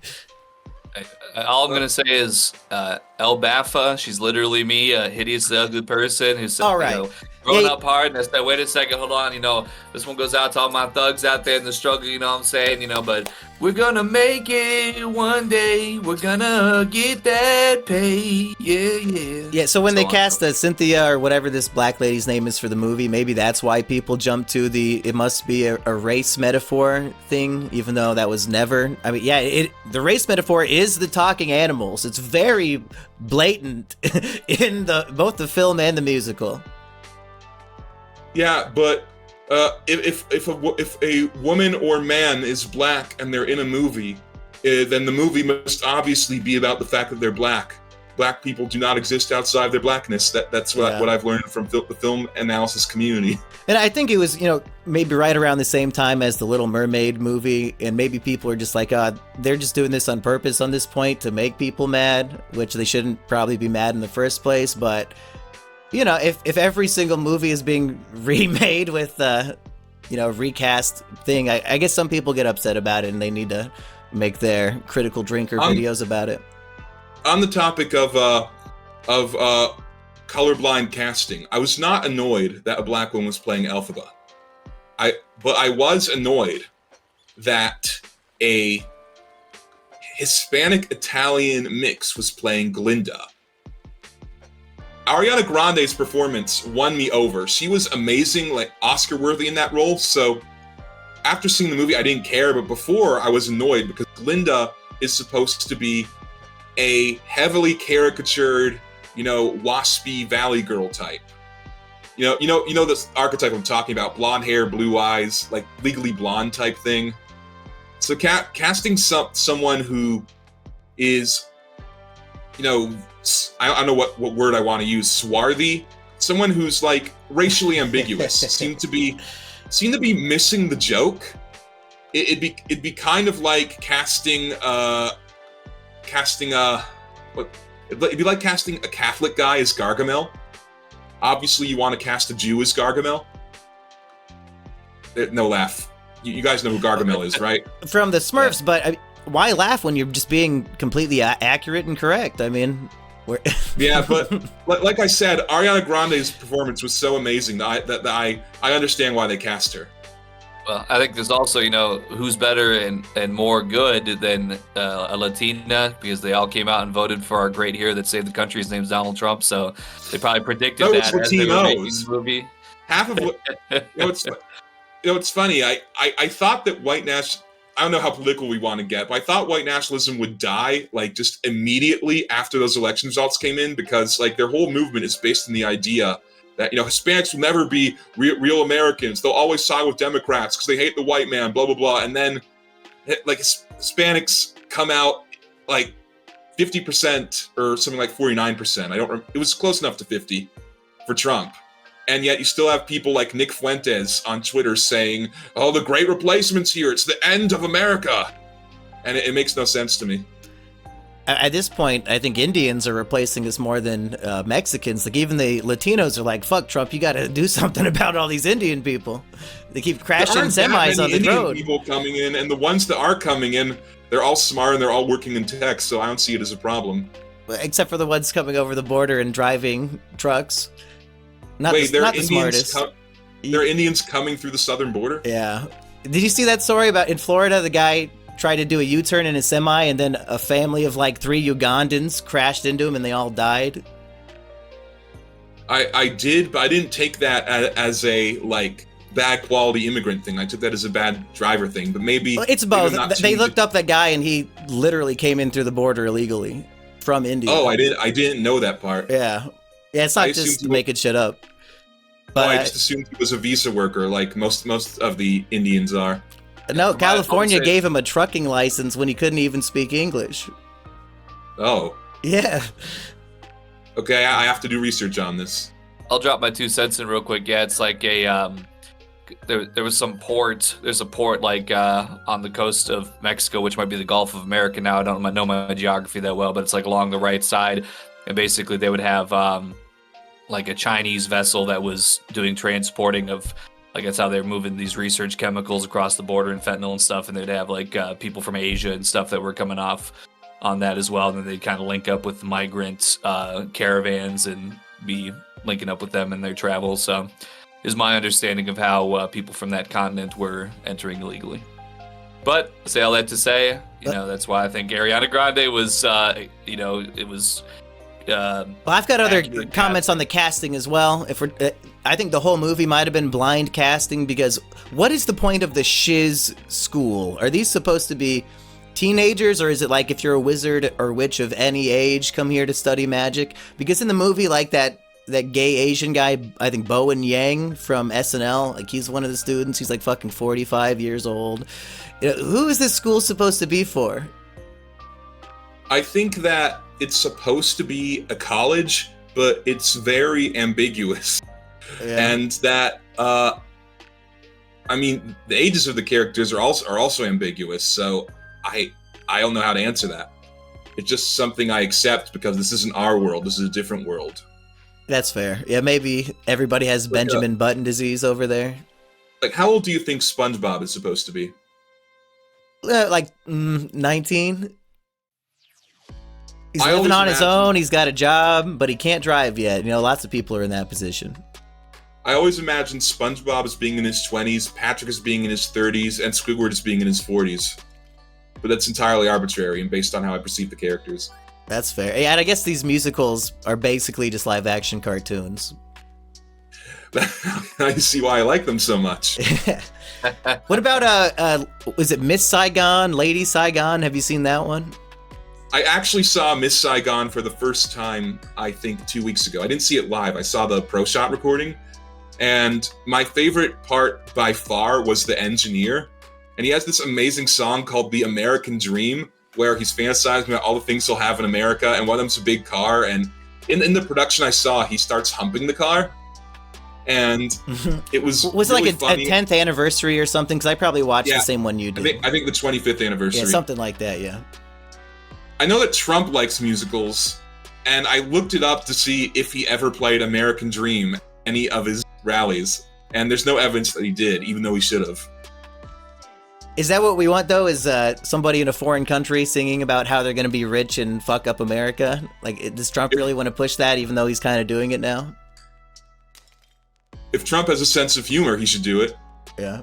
All I'm gonna say is Elbafa. She's literally me, a hideous, ugly person who's All right. growing up hard, and I said, wait a second, hold on, this one goes out to all my thugs out there in the struggle, you know what I'm saying, but we're gonna make it one day, we're gonna get that pay, yeah. Yeah, so when they cast Cynthia or whatever this black lady's name is for the movie, maybe that's why people jump to it must be a race metaphor thing, even though that was never, I mean, yeah, the race metaphor is the talking animals. It's very blatant in both the film and the musical. Yeah, but if a woman or man is black and they're in a movie, then the movie must obviously be about the fact that they're black. Black people do not exist outside their blackness. That's what I've learned from the film analysis community. And I think it was, maybe right around the same time as the Little Mermaid movie, and maybe people are just like, they're just doing this on purpose on this point to make people mad, which they shouldn't probably be mad in the first place, but... if every single movie is being remade with, recast thing, I guess some people get upset about it and they need to make their critical drinker videos about it. On the topic of colorblind casting, I was not annoyed that a black woman was playing Elphaba. But I was annoyed that a Hispanic-Italian mix was playing Glinda. Ariana Grande's performance won me over. She was amazing, like Oscar-worthy in that role. So after seeing the movie, I didn't care. But before, I was annoyed because Glinda is supposed to be a heavily caricatured, waspy Valley Girl type. You know this archetype I'm talking about: blonde hair, blue eyes, like Legally Blonde type thing. So casting someone who is, I don't know what word I want to use, swarthy, someone who's like racially ambiguous, seem to be missing the joke. It'd be kind of like it'd be like casting a Catholic guy as Gargamel. Obviously, you want to cast a Jew as Gargamel. No laugh. You guys know who Gargamel is, right? From the Smurfs, but why laugh when you're just being completely accurate and correct? I mean... Yeah, but like I said, Ariana Grande's performance was so amazing that I understand why they cast her. Well, I think there's also, who's better and more good than a Latina, because they all came out and voted for our great hero that saved the country. His name's Donald Trump, so they probably predicted that as they were making the movie. Half of what it's funny. I thought that white nationalism. I don't know how political we want to get, but I thought white nationalism would die, like, just immediately after those election results came in, because, like, their whole movement is based on the idea that, Hispanics will never be real Americans. They'll always side with Democrats because they hate the white man, blah, blah, blah. And then, like, Hispanics come out, like, 50% or something like 49%. It was close enough to 50 for Trump. And yet you still have people like Nick Fuentes on Twitter saying, oh, the great replacement's here. It's the end of America. And it makes no sense to me. At this point, I think Indians are replacing us more than Mexicans. Like, even the Latinos are like, fuck, Trump, you got to do something about all these Indian people. They keep crashing semis on the Indian road. People coming in, and the ones that are coming in, they're all smart and they're all working in tech, so I don't see it as a problem. Except for the ones coming over the border and driving trucks. Not Wait, not the smartest. There are Indians coming through the southern border? Yeah. Did you see that story about in Florida, the guy tried to do a U-turn in a semi and then a family of like 3 Ugandans crashed into him and they all died? I did, but I didn't take that as a, like, bad quality immigrant thing. I took that as a bad driver thing, but maybe... Well, it's both. They looked up that guy and he literally came in through the border illegally from India. Oh, I didn't know that part. Yeah. Yeah, it's not just making shit up. But I just assumed he was a visa worker, like most of the Indians are. No, California gave him a trucking license when he couldn't even speak English. Oh. Yeah. Okay, I have to do research on this. I'll drop my 2 cents in real quick. Yeah, it's like a there was some port. There's a port like on the coast of Mexico, which might be the Gulf of America now. I don't know my geography that well, but it's like along the right side. And basically they would have like a Chinese vessel that was doing transporting of, like, that's how they're moving these research chemicals across the border and fentanyl and stuff. And they'd have like people from Asia and stuff that were coming off on that as well. And then they'd kind of link up with migrant caravans and be linking up with them in their travels. Is my understanding of how people from that continent were entering illegally. But say all that to say, that's why I think Ariana Grande was, it was. Well, I've got other comments on the casting as well. I think the whole movie might have been blind casting, because what is the point of the shiz school? Are these supposed to be teenagers, or is it like if you're a wizard or witch of any age, come here to study magic? Because in the movie, like that gay Asian guy, I think Bowen Yang from SNL, like he's one of the students. He's like fucking 45 years old. Who is this school supposed to be for? I think that it's supposed to be a college, but it's very ambiguous. Yeah. And that, the ages of the characters are also ambiguous, so I don't know how to answer that. It's just something I accept because this isn't our world, this is a different world. That's fair. Yeah, maybe everybody has Benjamin Button disease over there. Like, how old do you think SpongeBob is supposed to be? 19. He's living on his own, he's got a job, but he can't drive yet. Lots of people are in that position. I always imagine SpongeBob as being in his 20s, Patrick as being in his 30s, and Squidward as being in his 40s. But that's entirely arbitrary and based on how I perceive the characters. That's fair. Yeah, and I guess these musicals are basically just live-action cartoons. I see why I like them so much. What about, was it Miss Saigon, Lady Saigon? Have you seen that one? I actually saw Miss Saigon for the first time, I think, 2 weeks ago. I didn't see it live. I saw the Pro Shot recording. And my favorite part by far was the engineer. And he has this amazing song called The American Dream, where he's fantasizing about all the things he'll have in America, and one of them's a big car. And in the production I saw, he starts humping the car. And it was Was really it like a 10th anniversary or something? Because I probably watched the same one you did. I think the 25th anniversary. Yeah, something like that, yeah. I know that Trump likes musicals, and I looked it up to see if he ever played American Dream at any of his rallies, and there's no evidence that he did, even though he should have. Is that what we want, though? Is somebody in a foreign country singing about how they're going to be rich and fuck up America? Like, does Trump really want to push that, even though he's kind of doing it now? If Trump has a sense of humor, he should do it. Yeah.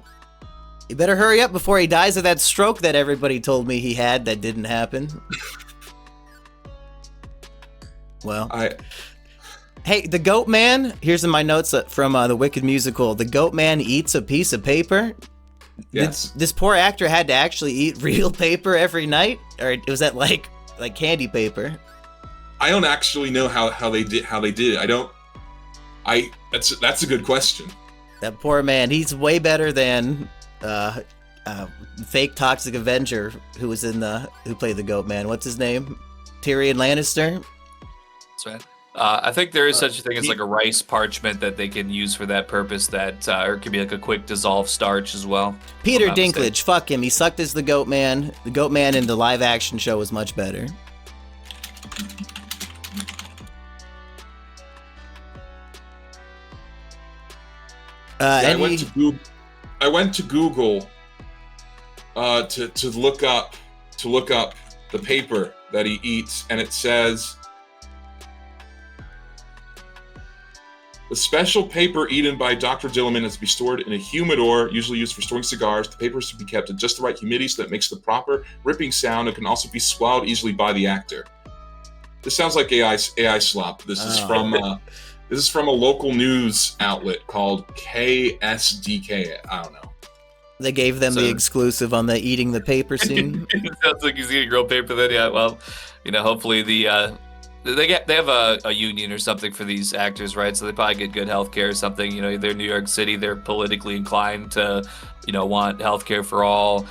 You better hurry up before he dies of that stroke that everybody told me he had that didn't happen. Well, hey, the Goat Man, here's in my notes from the Wicked Musical. The Goat Man eats a piece of paper. Yes. This poor actor had to actually eat real paper every night? Or was that like candy paper? I don't actually know how they did it. That's a good question. That poor man, he's way better than fake Toxic Avenger who played the Goat Man. What's his name? Tyrion Lannister? That's right. I think there is such a thing as like a rice parchment that they can use for that purpose, or it could be like a quick dissolve starch as well. Peter Dinklage, fuck him. He sucked as the Goat Man. The Goat Man in the live action show was much better. I went to Google to look up the paper that he eats, and it says the special paper eaten by Dr. Dillerman is to be stored in a humidor, usually used for storing cigars. The paper is to be kept at just the right humidity so that it makes the proper ripping sound and can also be swallowed easily by the actor. This sounds like AI slop. This is from a local news outlet called KSDK. I don't know. They gave them the exclusive on the eating the paper scene. It sounds like he's eating real paper then. Yeah, well, hopefully they have a union or something for these actors, right? So they probably get good health care or something. They're New York City. They're politically inclined to, want health care for all.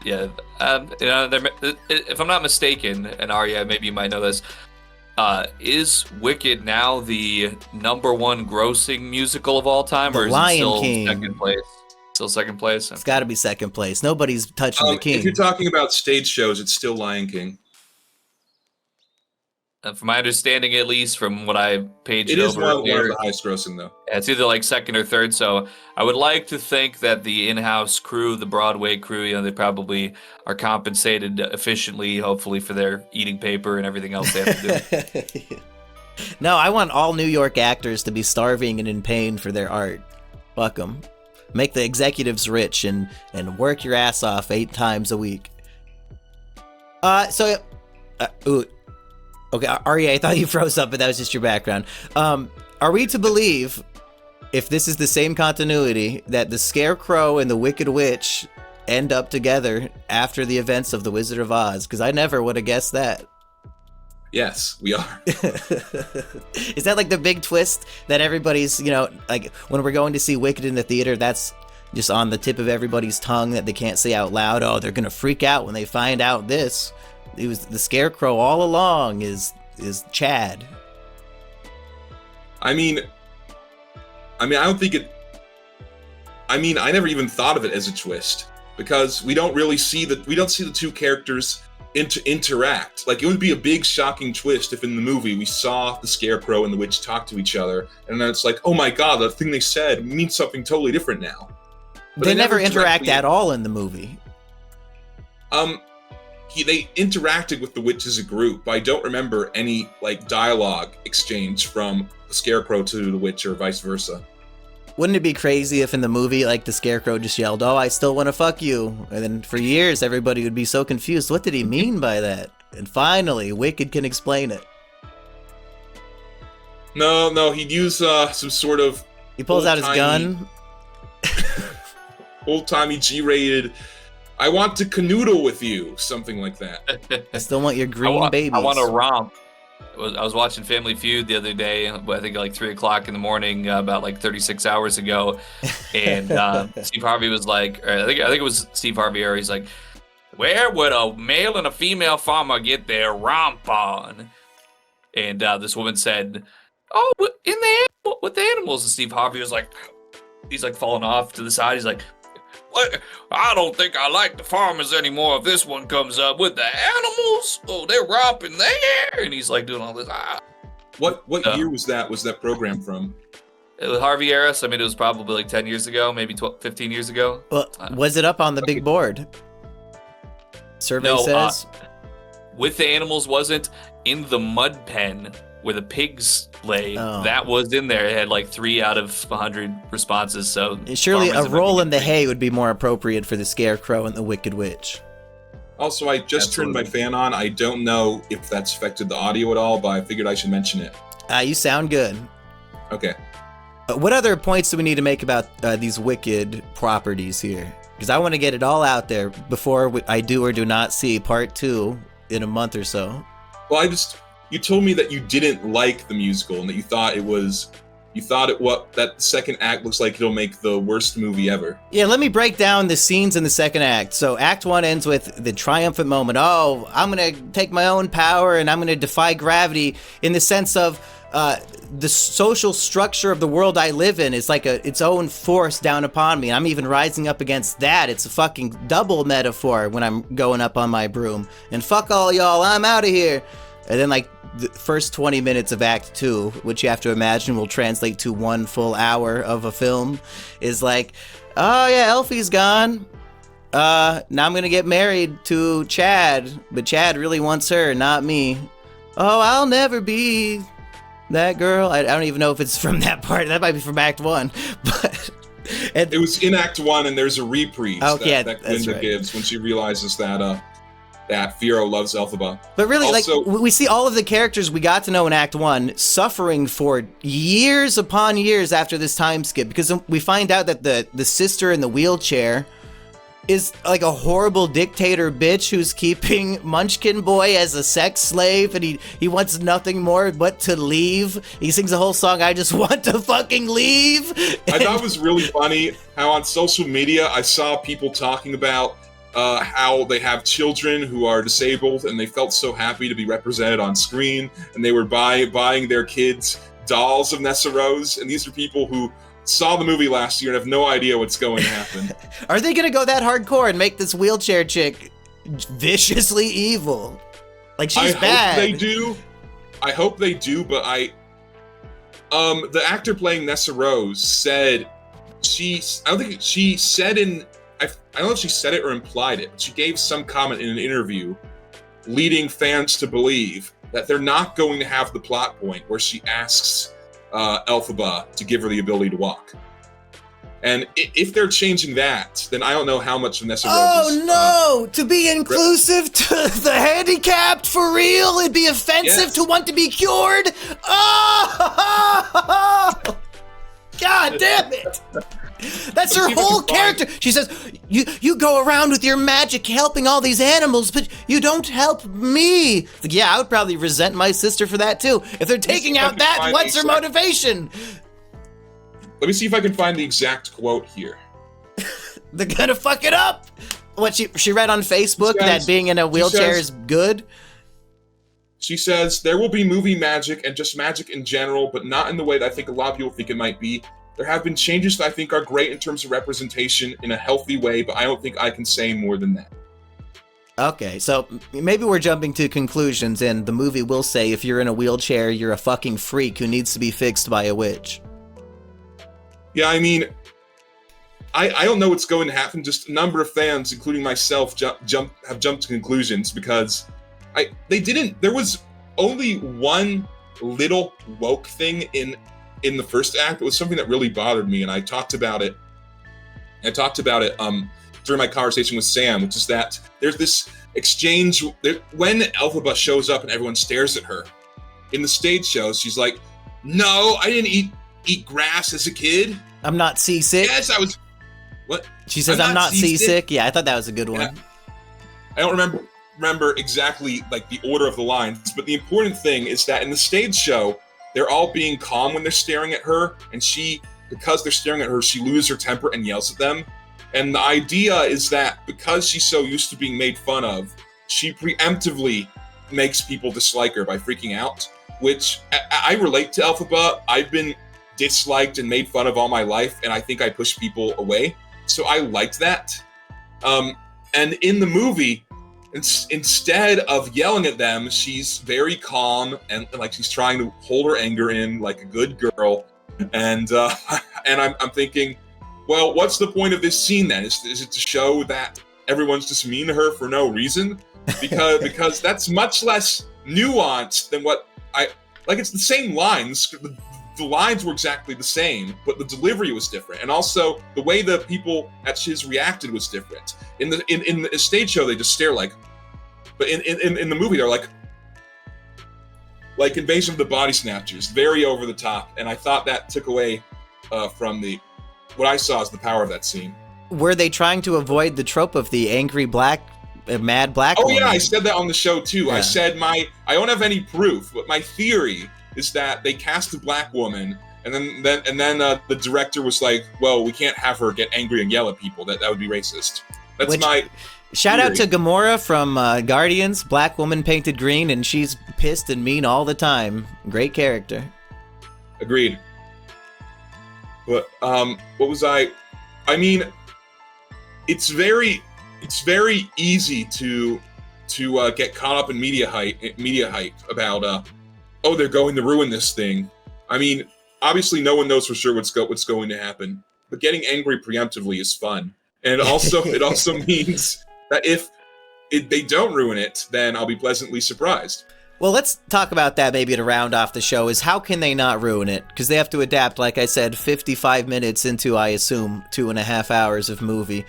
Yeah. If I'm not mistaken, and Arya, maybe you might know this, is Wicked now the #1 grossing musical of all time, or is it still second place? Still second place? It's got to be second place. Nobody's touching the king. If you're talking about stage shows, it's still Lion King. From my understanding, at least from what I paged over, it is one of the highest grossing, though. It's either like second or third. So I would like to think that the in-house crew, the Broadway crew, they probably are compensated efficiently, hopefully, for their eating paper and everything else they have to do. No, I want all New York actors to be starving and in pain for their art. Fuck them. Make the executives rich and work your ass off 8 times a week. Okay, Ari, I thought you froze up, but that was just your background. Are we to believe, if this is the same continuity, that the Scarecrow and the Wicked Witch end up together after the events of The Wizard of Oz? Because I never would have guessed that. Yes, we are. Is that like the big twist that everybody's, like when we're going to see Wicked in the theater, that's just on the tip of everybody's tongue that they can't say out loud? Oh, they're going to freak out when they find out this. It was the Scarecrow all along is Chad. I mean, I don't think it... I never even thought of it as a twist, because we don't see the two characters interact. Like, it would be a big shocking twist if in the movie we saw the Scarecrow and the witch talk to each other, and then it's like, oh my god, the thing they said means something totally different now. But they never interact at all in the movie. They interacted with the witch as a group, but I don't remember any dialogue exchange from the Scarecrow to the witch or vice versa. Wouldn't it be crazy if in the movie, the Scarecrow just yelled, "Oh, I still want to fuck you," and then for years everybody would be so confused. What did he mean by that? And finally, Wicked can explain it. No, he'd use some sort of... He pulls out his gun. Old-timey G-rated, "I want to canoodle with you," something like that. I still want your green babies. I want to romp. I was watching Family Feud the other day, I think 3 o'clock in the morning, about 36 hours ago, and Steve Harvey was like, or I think it was Steve Harvey, or he's like, "Where would a male and a female farmer get their romp on?" And this woman said, "Oh, with the animals." And Steve Harvey was like, he's falling off to the side. He's like, "What? I don't think I like the farmers anymore if this one comes up with the animals. Oh, they're romping there." And he's doing all this. What year was that program from? It was Harvey era, so it was probably 10 years ago, maybe 15 years ago. Well, was it up on the big board? Survey says. With the animals wasn't. In the mud pen where the pigs lay, that was in there. It had 3 out of 100 responses. So surely a roll in the hay would be more appropriate for the Scarecrow and the Wicked Witch. Also, I just turned my fan on. I don't know if that's affected the audio at all, but I figured I should mention it. You sound good. Okay. What other points do we need to make about these Wicked properties here? Because I want to get it all out there before I do or do not see part 2 in a month or so. Well, you told me that you didn't like the musical and that that second act looks like it'll make the worst movie ever. Yeah, let me break down the scenes in the second act. So Act 1 ends with the triumphant moment. Oh, I'm going to take my own power and I'm going to defy gravity, in the sense of the social structure of the world I live in is its own force down upon me. I'm even rising up against that. It's a fucking double metaphor when I'm going up on my broom. And fuck all y'all, I'm out of here. And then the first 20 minutes of Act 2, which you have to imagine will translate to 1 full hour of a film, is oh yeah, Elfie's gone. Now I'm gonna get married to Chad, but Chad really wants her, not me. Oh, I'll never be that girl. I don't even know if it's from that part. That might be from Act 1. But it was in Act 1, and there's a reprise that Glinda right. gives when she realizes that Fiyero loves Elphaba. But really, we see all of the characters we got to know in Act 1 suffering for years upon years after this time skip, because we find out that the sister in the wheelchair is a horrible dictator bitch who's keeping Munchkin Boy as a sex slave, and he wants nothing more but to leave. He sings a whole song, "I just want to fucking leave." I thought it was really funny how on social media I saw people talking about how they have children who are disabled, and they felt so happy to be represented on screen, and they were buying their kids dolls of Nessa Rose, and these are people who saw the movie last year and have no idea what's going to happen. Are they going to go that hardcore and make this wheelchair chick viciously evil? She's bad. I hope they do, but the actor playing Nessa Rose said I don't know if she said it or implied it, but she gave some comment in an interview leading fans to believe that they're not going to have the plot point where she asks Elphaba to give her the ability to walk. And if they're changing that, then I don't know how much Vanessa Rose is... Oh no! To be inclusive to the handicapped, for real? It'd be offensive to want to be cured? Oh! God damn it! That's her whole character. She says, you go around with your magic helping all these animals, but you don't help me. Like, yeah, I would probably resent my sister for that too. If they're taking out that, what's her motivation? Let me see if I can find the exact quote here. They're gonna fuck it up. What she read on Facebook that being in a wheelchair is good? She says, there will be movie magic and just magic in general, but not in the way that I think a lot of people think it might be. There have been changes that I think are great in terms of representation in a healthy way, but I don't think I can say more than that. Okay, so maybe we're jumping to conclusions, and the movie will say if you're in a wheelchair, you're a fucking freak who needs to be fixed by a witch. Yeah, I mean, I don't know what's going to happen. Just a number of fans, including myself, have jumped to conclusions because there was only one little woke thing in the first act. It was something that really bothered me, and I talked about it during my conversation with Sam, which is that there's this exchange when Elphaba shows up and everyone stares at her. In the stage shows, she's like, "No, I didn't eat grass as a kid. I'm not seasick." Yes, I was. What? She says, "I'm not seasick." Yeah, I thought that was a good one. Yeah. I don't remember exactly like the order of the lines, but the important thing is that in the stage show, they're all being calm when they're staring at her, and because they're staring at her, she loses her temper and yells at them. And the idea is that because she's so used to being made fun of, she preemptively makes people dislike her by freaking out, which I relate to Elphaba. I've been disliked and made fun of all my life, and I think I push people away. So I liked that. And in the movie, instead of yelling at them, she's very calm and like she's trying to hold her anger in like a good girl. And I'm thinking, well, what's the point of this scene then? Is it to show that everyone's just mean to her for no reason? Because that's much less nuanced than what it's the same lines. The lines were exactly the same, but the delivery was different, and also the way the people at Shiz reacted was different. In the stage show, they just stare like, but in the movie, they're like Invasion of the Body Snatchers, very over the top, and I thought that took away from what I saw as the power of that scene. Were they trying to avoid the trope of the angry mad black woman? Yeah, I said that on the show too. Yeah. I said I don't have any proof, but my theory is that they cast a black woman, and then the director was like, "Well, we can't have her get angry and yell at people. That would be racist." That's my shout theory. Out to Gamora from Guardians. Black woman painted green, and she's pissed and mean all the time. Great character. Agreed. But what was I mean, it's very easy to get caught up in media hype about they're going to ruin this thing. I mean, obviously no one knows for sure what's going to happen, but getting angry preemptively is fun. And it also means that if they don't ruin it, then I'll be pleasantly surprised. Well, let's talk about that maybe to round off the show, is how can they not ruin it? Because they have to adapt, like I said, 55 minutes into, I assume, 2.5 hours of movie.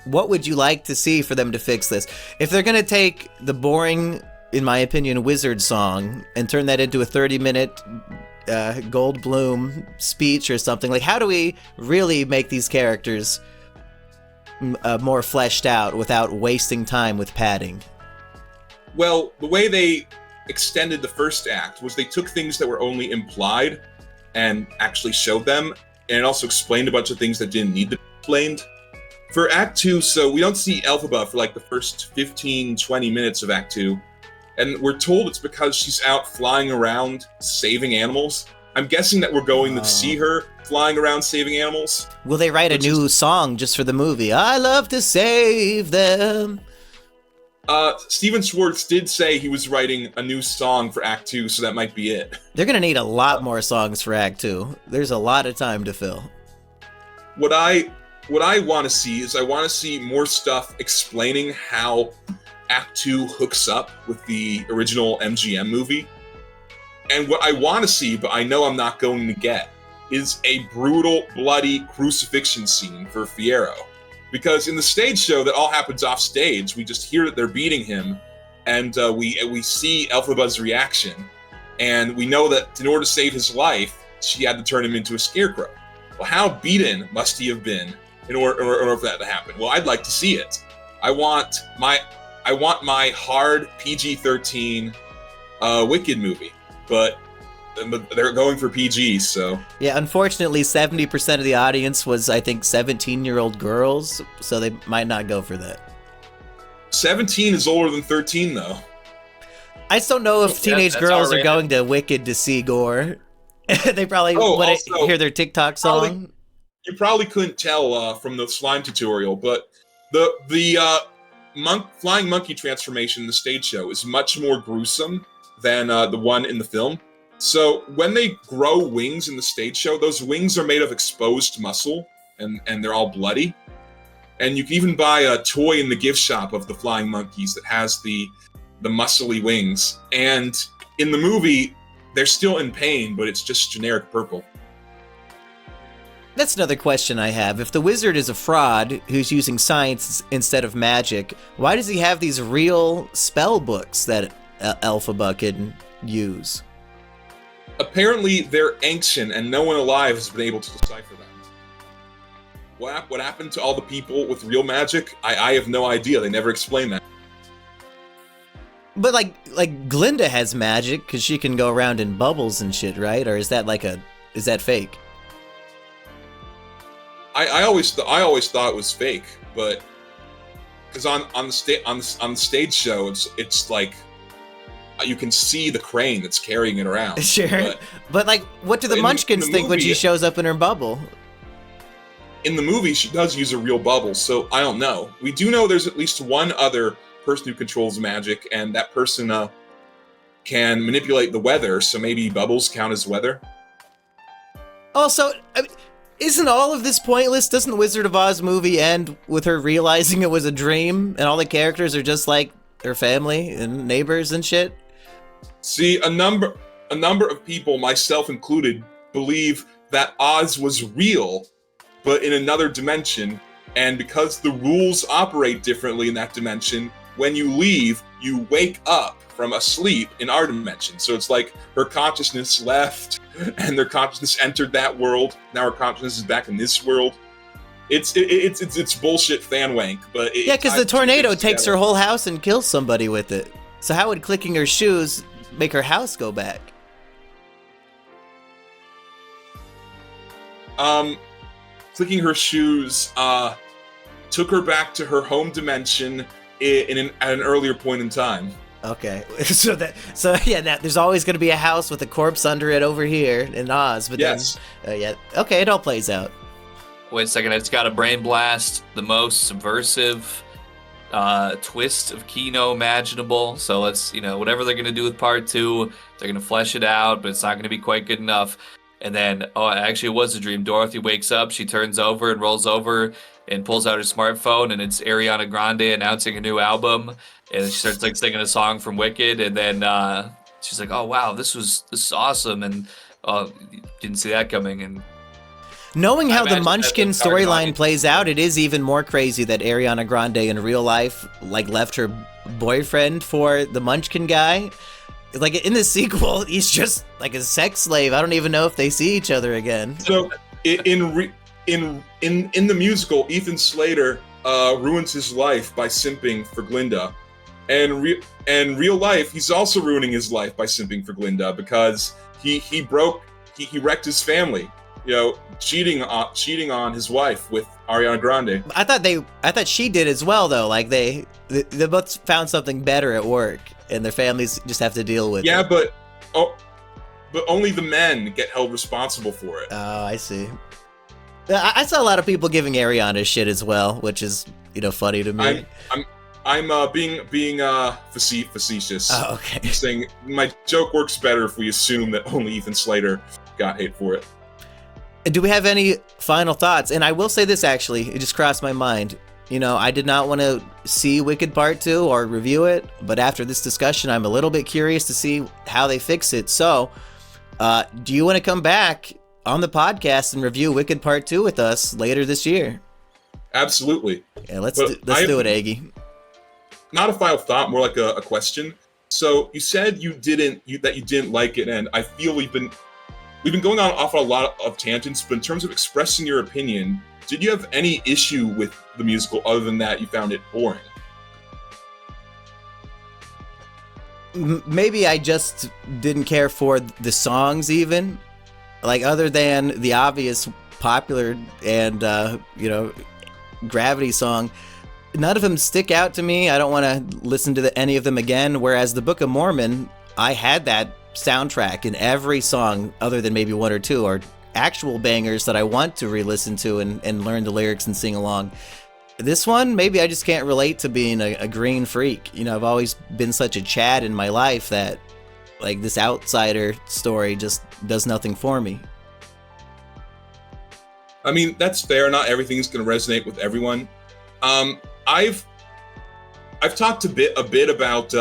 What would you like to see for them to fix this? If they're going to take the boring, in my opinion, wizard song and turn that into a 30-minute Goldblum speech or something, like how do we really make these characters more fleshed out without wasting time with padding? Well, the way they extended the first act was they took things that were only implied and actually showed them, and it also explained a bunch of things that didn't need to be explained. For Act 2, so we don't see Elphaba for like the first 15-20 minutes of Act 2, and we're told it's because she's out flying around saving animals. I'm guessing that we're going to see her flying around saving animals. Will they write a new song just for the movie? I love to save them. Steven Schwartz did say he was writing a new song for Act 2, so that might be it. They're going to need a lot more songs for Act 2. There's a lot of time to fill. What I want to see is I want to see more stuff explaining how Act 2 hooks up with the original MGM movie. And what I want to see, but I know I'm not going to get, is a brutal, bloody crucifixion scene for Fiyero. Because in the stage show, that all happens off stage. We just hear that they're beating him, and we see Elphaba's reaction. And we know that in order to save his life, she had to turn him into a scarecrow. Well, how beaten must he have been in order for that to happen? Well, I'd like to see it. I want my hard PG-13 Wicked movie, but they're going for PG, so... Yeah, unfortunately, 70% of the audience was, I think, 17-year-old girls, so they might not go for that. 17 is older than 13, though. I just don't know if teenage girls are going to Wicked to see gore. They probably want to hear their TikTok song. You probably couldn't tell from the slime tutorial, but the flying monkey transformation in the stage show is much more gruesome than the one in the film. So when they grow wings in the stage show, those wings are made of exposed muscle, and they're all bloody. And you can even buy a toy in the gift shop of the flying monkeys that has the muscly wings. And in the movie, they're still in pain, but it's just generic purple. That's another question I have. If the wizard is a fraud who's using science instead of magic, why does he have these real spell books that Elphaba can use? Apparently, they're ancient, and no one alive has been able to decipher them. What happened to all the people with real magic? I have no idea. They never explain that. But like Glinda has magic because she can go around in bubbles and shit, right? Or is that is that fake? I always thought it was fake, but because on the stage show, it's like you can see the crane that's carrying it around. Sure, but like, what do the Munchkins think when she shows up in her bubble? In the movie, she does use a real bubble, so I don't know. We do know there's at least one other person who controls magic, and that person can manipulate the weather, so maybe bubbles count as weather. Also, isn't all of this pointless? Doesn't the Wizard of Oz movie end with her realizing it was a dream, and all the characters are just like her family and neighbors and shit? See, a number of people, myself included, believe that Oz was real, but in another dimension, and because the rules operate differently in that dimension, when you leave, you wake up from a sleep in our dimension. So it's like her consciousness left, and their consciousness entered that world. Now her consciousness is back in this world. It's bullshit fan wank, but yeah, because the tornado takes her whole house and kills somebody with it. So how would clicking her shoes make her house go back? Clicking her shoes took her back to her home dimension at an earlier point in time. Okay, so there's always going to be a house with a corpse under it over here in Oz, but yes. Then, okay, it all plays out. Wait a second, it's got a brain blast, the most subversive twist of Kino imaginable. So let's, whatever they're going to do with part 2, they're going to flesh it out, but it's not going to be quite good enough. And then, actually, it was a dream. Dorothy wakes up, she turns over and rolls over and pulls out her smartphone, and it's Ariana Grande announcing a new album. And she starts singing a song from Wicked, and then she's like, "Oh wow, this is awesome!" And didn't see that coming. And knowing how the Munchkin storyline plays out, it is even more crazy that Ariana Grande in real life left her boyfriend for the Munchkin guy. Like in the sequel, he's just like a sex slave. I don't even know if they see each other again. So in the musical, Ethan Slater ruins his life by simping for Glinda. And real life, he's also ruining his life by simping for Glinda because he wrecked his family, cheating on his wife with Ariana Grande. I thought she did as well though. Like they both found something better at work, and their families just have to deal with it. Yeah, but only the men get held responsible for it. Oh, I see. I saw a lot of people giving Ariana shit as well, which is funny to me. I'm being facetious. Oh, okay. I'm saying my joke works better if we assume that only Ethan Slater got hate for it. Do we have any final thoughts? And I will say this, actually, it just crossed my mind. I did not want to see Wicked Part 2 or review it, but after this discussion, I'm a little bit curious to see how they fix it. So, do you want to come back on the podcast and review Wicked Part 2 with us later this year? Absolutely. Yeah, let's do it, Aggie. Not a final thought, more like a question. So you said you didn't like it, and I feel we've been going on off a lot of tangents, but in terms of expressing your opinion, did you have any issue with the musical other than that you found it boring? Maybe I just didn't care for the songs even. Like, other than the obvious popular and, Gravity song, none of them stick out to me. I don't want to listen to any of them again, whereas the Book of Mormon, I had that soundtrack, and every song, other than maybe one or two, are actual bangers that I want to re-listen to and learn the lyrics and sing along. This one, maybe I just can't relate to being a green freak. I've always been such a Chad in my life that, like, this outsider story just does nothing for me. I mean, that's fair. Not everything's going to resonate with everyone. I've talked a bit about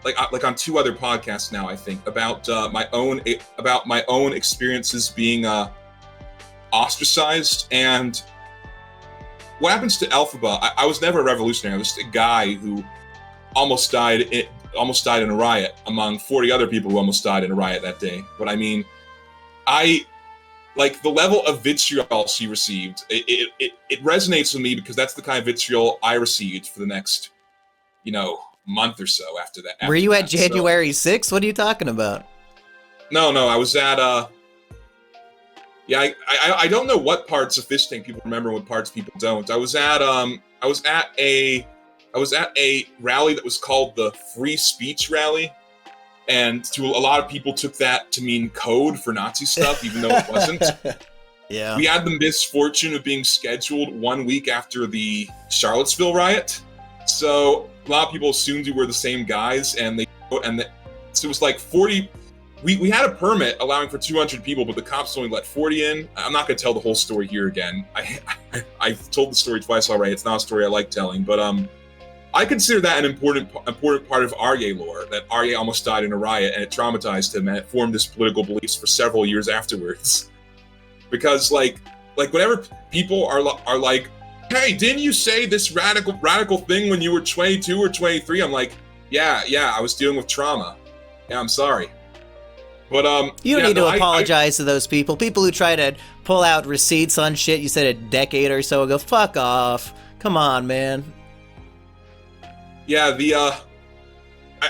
like on two other podcasts now, I think, about my own experiences being ostracized. And what happens to Elphaba? I was never a revolutionary. I was just a guy who almost died in a riot among 40 other people who almost died in a riot that day. But I mean, like, the level of vitriol she received, it resonates with me, because that's the kind of vitriol I received for the next, month or so after that. Were you at January 6th? What are you talking about? No, I was at, I don't know what parts of Fish Tank people remember, what parts people don't. I was at a rally that was called the Free Speech Rally. And to a lot of people took that to mean code for Nazi stuff, even though it wasn't. Yeah. We had the misfortune of being scheduled 1 week after the Charlottesville riot. So a lot of people assumed we were the same guys, so it was like 40. We had a permit allowing for 200 people, but the cops only let 40 in. I'm not going to tell the whole story here again. I've told the story twice already. It's not a story I like telling, but I consider that an important part of Aryeh lore, that Aryeh almost died in a riot, and it traumatized him, and it formed his political beliefs for several years afterwards. Because like whenever people are like, hey, didn't you say this radical thing when you were 22 or 23? I'm like, yeah, I was dealing with trauma. Yeah, I'm sorry. But you don't need to apologize to those people who try to pull out receipts on shit you said a decade or so ago. Fuck off. Come on, man. Yeah,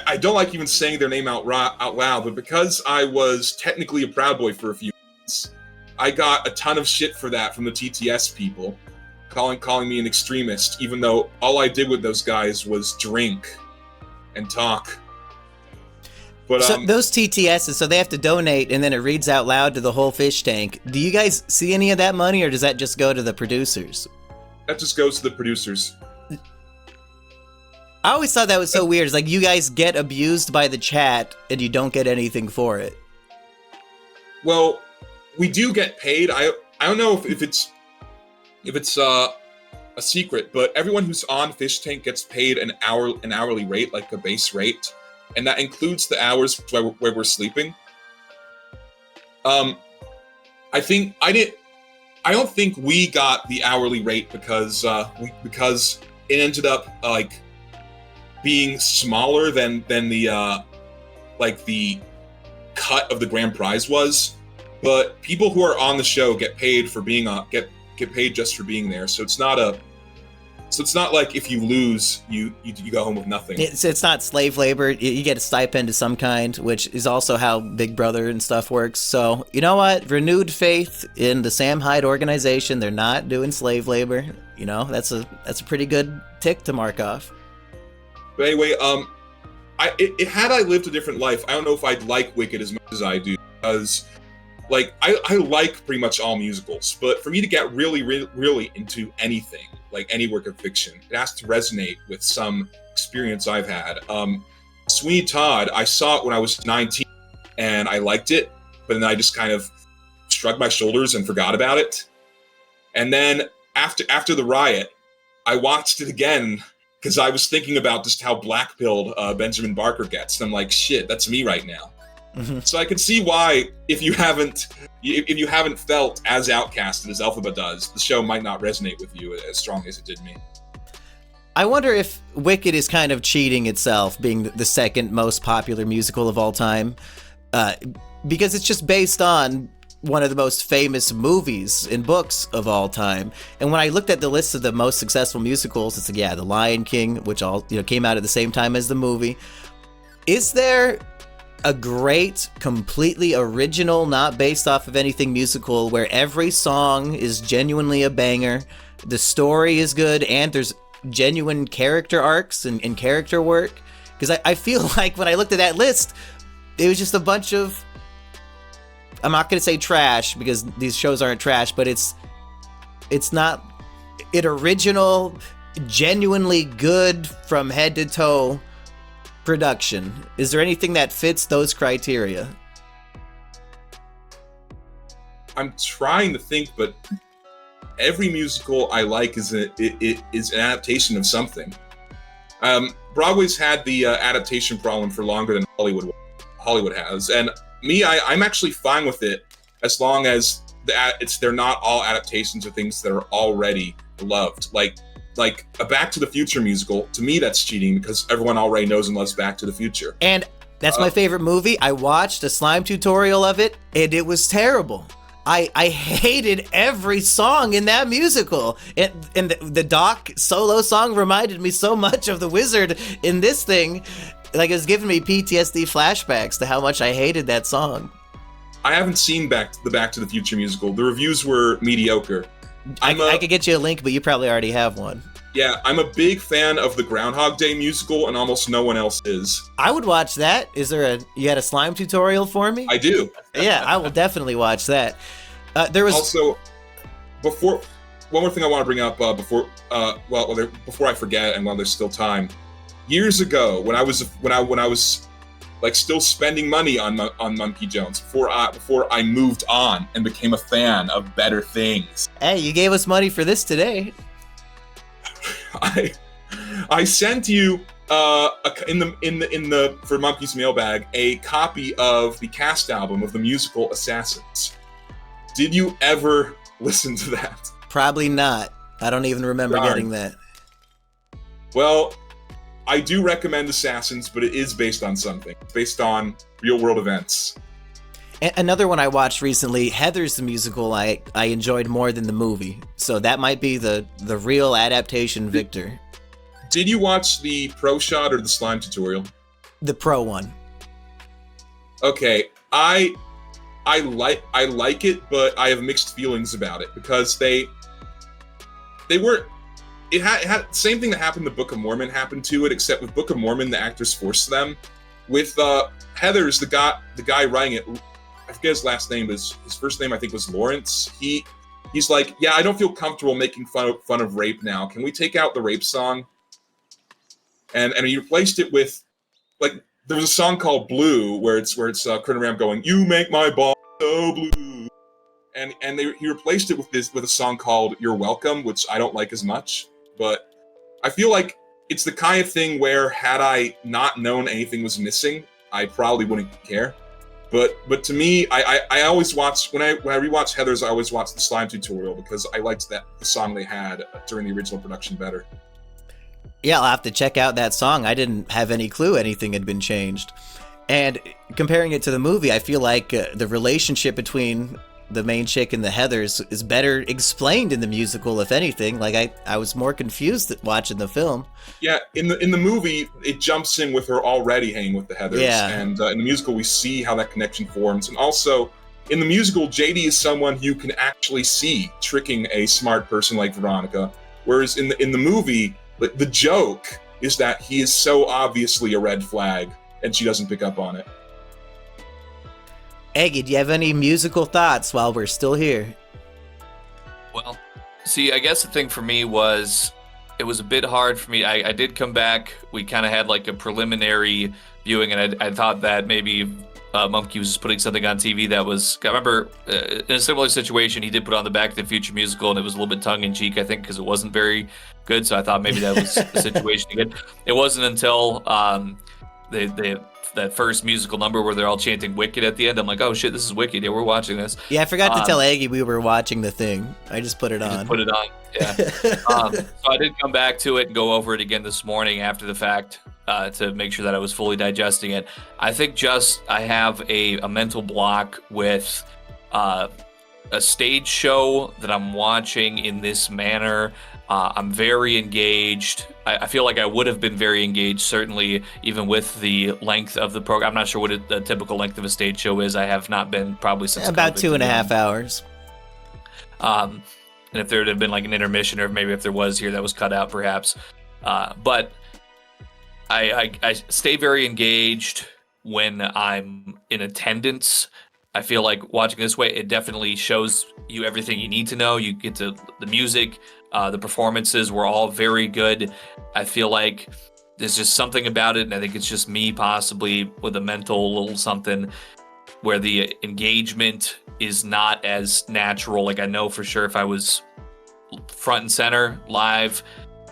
I don't like even saying their name out loud, but because I was technically a Proud Boy for a few months, I got a ton of shit for that from the TTS people, calling me an extremist, even though all I did with those guys was drink and talk. But so those TTSs, so they have to donate, and then it reads out loud to the whole fish tank. Do you guys see any of that money, or does that just go to the producers? That just goes to the producers. I always thought that was so weird. It's like you guys get abused by the chat and you don't get anything for it. Well, we do get paid. I don't know if it's a secret, but everyone who's on Fish Tank gets paid an hourly rate, like a base rate, and that includes the hours where we're sleeping. I don't think we got the hourly rate because it ended up like being smaller than the the cut of the grand prize was, but people who are on the show get paid for being get paid just for being there. So it's not like if you lose, you go home with nothing. It's not slave labor. You get a stipend of some kind, which is also how Big Brother and stuff works. So you know what? Renewed faith in the Sam Hyde organization. They're not doing slave labor. That's a pretty good tick to mark off. But anyway, had I lived a different life, I don't know if I'd like Wicked as much as I do, because I like pretty much all musicals, but for me to get really, really, really into anything, like any work of fiction, it has to resonate with some experience I've had. Sweeney Todd, I saw it when I was 19, and I liked it, but then I just kind of shrugged my shoulders and forgot about it. And then after the riot, I watched it again because I was thinking about just how black-pilled Benjamin Barker gets. And I'm like, shit, that's me right now. Mm-hmm. So I can see why, if you haven't felt as outcasted as Elphaba does, the show might not resonate with you as strongly as it did me. I wonder if Wicked is kind of cheating itself, being the second most popular musical of all time, because it's just based on one of the most famous movies and books of all time. And when I looked at the list of the most successful musicals, it's like, The Lion King, which all came out at the same time as the movie. Is there a great, completely original, not based off of anything musical where every song is genuinely a banger, the story is good, and there's genuine character arcs and character work? Because I feel like when I looked at that list, it was just a bunch of, I'm not going to say trash because these shows aren't trash, but it's not an original, genuinely good from head to toe production. Is there anything that fits those criteria? I'm trying to think, but every musical I like is an adaptation of something. Broadway's had the adaptation problem for longer than Hollywood has, and I'm actually fine with it as long as they're not all adaptations of things that are already loved. Like a Back to the Future musical, to me that's cheating because everyone already knows and loves Back to the Future. And that's my favorite movie. I watched a slime tutorial of it, and it was terrible. I hated every song in that musical. And the Doc solo song reminded me so much of the Wizard in this thing. Like, it was giving me PTSD flashbacks to how much I hated that song. I haven't seen the Back to the Future musical. The reviews were mediocre. I could get you a link, but you probably already have one. Yeah, I'm a big fan of the Groundhog Day musical, and almost no one else is. I would watch that. You had a slime tutorial for me? I do. Yeah, I will definitely watch that. There was also one more thing I want to bring up before I forget, and while there's still time. Years ago, when I was like still spending money on Monkey Jones before I moved on and became a fan of better things. Hey, you gave us money for this today. I sent you for Monkey's mailbag a copy of the cast album of the musical Assassins. Did you ever listen to that? Probably not. I don't even remember getting that. Well, I do recommend Assassins, but it is based on something. It's based on real-world events. Another one I watched recently, Heathers the musical, I enjoyed more than the movie. So that might be the real adaptation victor. Did you watch the pro shot or the slime tutorial? The pro one. Okay, I like it, but I have mixed feelings about it because it had the same thing that happened to Book of Mormon happened to it, except with Book of Mormon the actors forced them. With Heathers, the guy writing it, I forget his last name, his first name I think was Lawrence. He's like, yeah, I don't feel comfortable making fun of rape now. Can we take out the rape song? And he replaced it with, like, there was a song called Blue where it's Colonel Ram going, "You make my ball so blue," and he replaced it with a song called "You're Welcome," which I don't like as much. But I feel like it's the kind of thing where had I not known anything was missing, I probably wouldn't care. But to me, I always watch when I rewatch Heathers, I always watch the slime tutorial because I liked the song they had during the original production better. Yeah, I'll have to check out that song. I didn't have any clue anything had been changed. And comparing it to the movie, I feel like the relationship between the main chick and the Heathers is better explained in the musical, if anything. Like, I was more confused watching the film. Yeah, in the movie, it jumps in with her already hanging with the Heathers. Yeah. And in the musical, we see how that connection forms. And also, in the musical, JD is someone you can actually see tricking a smart person like Veronica. Whereas in the movie, the joke is that he is so obviously a red flag, and she doesn't pick up on it. Eggy, do you have any musical thoughts while we're still here? Well, see, I guess the thing for me was, it was a bit hard for me. I did come back. We kind of had like a preliminary viewing, and I thought that maybe Mumke was just putting something on TV that was, I remember in a similar situation, he did put on the Back to the Future musical, and it was a little bit tongue-in-cheek, I think, because it wasn't very good, so I thought maybe that was a situation again. It wasn't until that first musical number where they're all chanting Wicked at the end. I'm like, oh shit, this is Wicked. Yeah, we're watching this. Yeah, I forgot to tell Aggie we were watching the thing. I just put it on. Just put it on, yeah. So I did come back to it and go over it again this morning after the fact to make sure that I was fully digesting it. I think I have a mental block with a stage show that I'm watching in this manner. I'm very engaged. I feel like I would have been very engaged, certainly, even with the length of the program. I'm not sure what the typical length of a stage show is. I have not been probably since about COVID 2.5 hours. And if there had been like an intermission, or maybe if there was here, that was cut out, perhaps. But I stay very engaged when I'm in attendance. I feel like watching this way, it definitely shows you everything you need to know. You get to the music. The performances were all very good. I feel like there's just something about it, and I think it's just me possibly with a mental little something where the engagement is not as natural. Like, I know for sure if I was front and center live,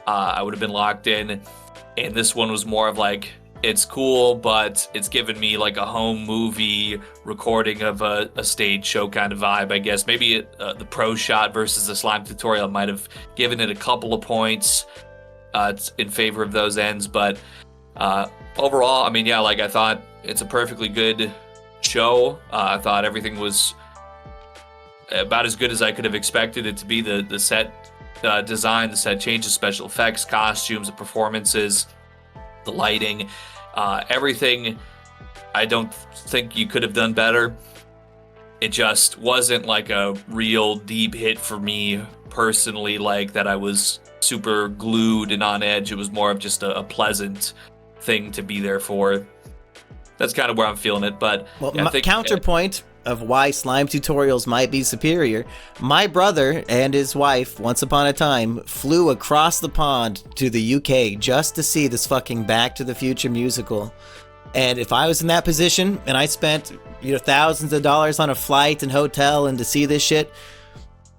I would have been locked in. And this one was more of like, it's cool, but it's given me like a home movie recording of a stage show kind of vibe, I guess. Maybe the pro shot versus the slime tutorial might have given it a couple of points in favor of those ends. But overall, I mean, yeah, like I thought it's a perfectly good show. I thought everything was about as good as I could have expected it to be. The set design, the set changes, special effects, costumes, the performances, the lighting, everything. I don't think you could have done better. It just wasn't like a real deep hit for me personally, like that I was super glued and on edge. It was more of just a pleasant thing to be there for. That's kind of where I'm feeling it. But well, yeah, I think counterpoint of why slime tutorials might be superior. My brother and his wife, once upon a time, flew across the pond to the UK just to see this fucking Back to the Future musical. And if I was in that position and I spent, thousands of dollars on a flight and hotel and to see this shit,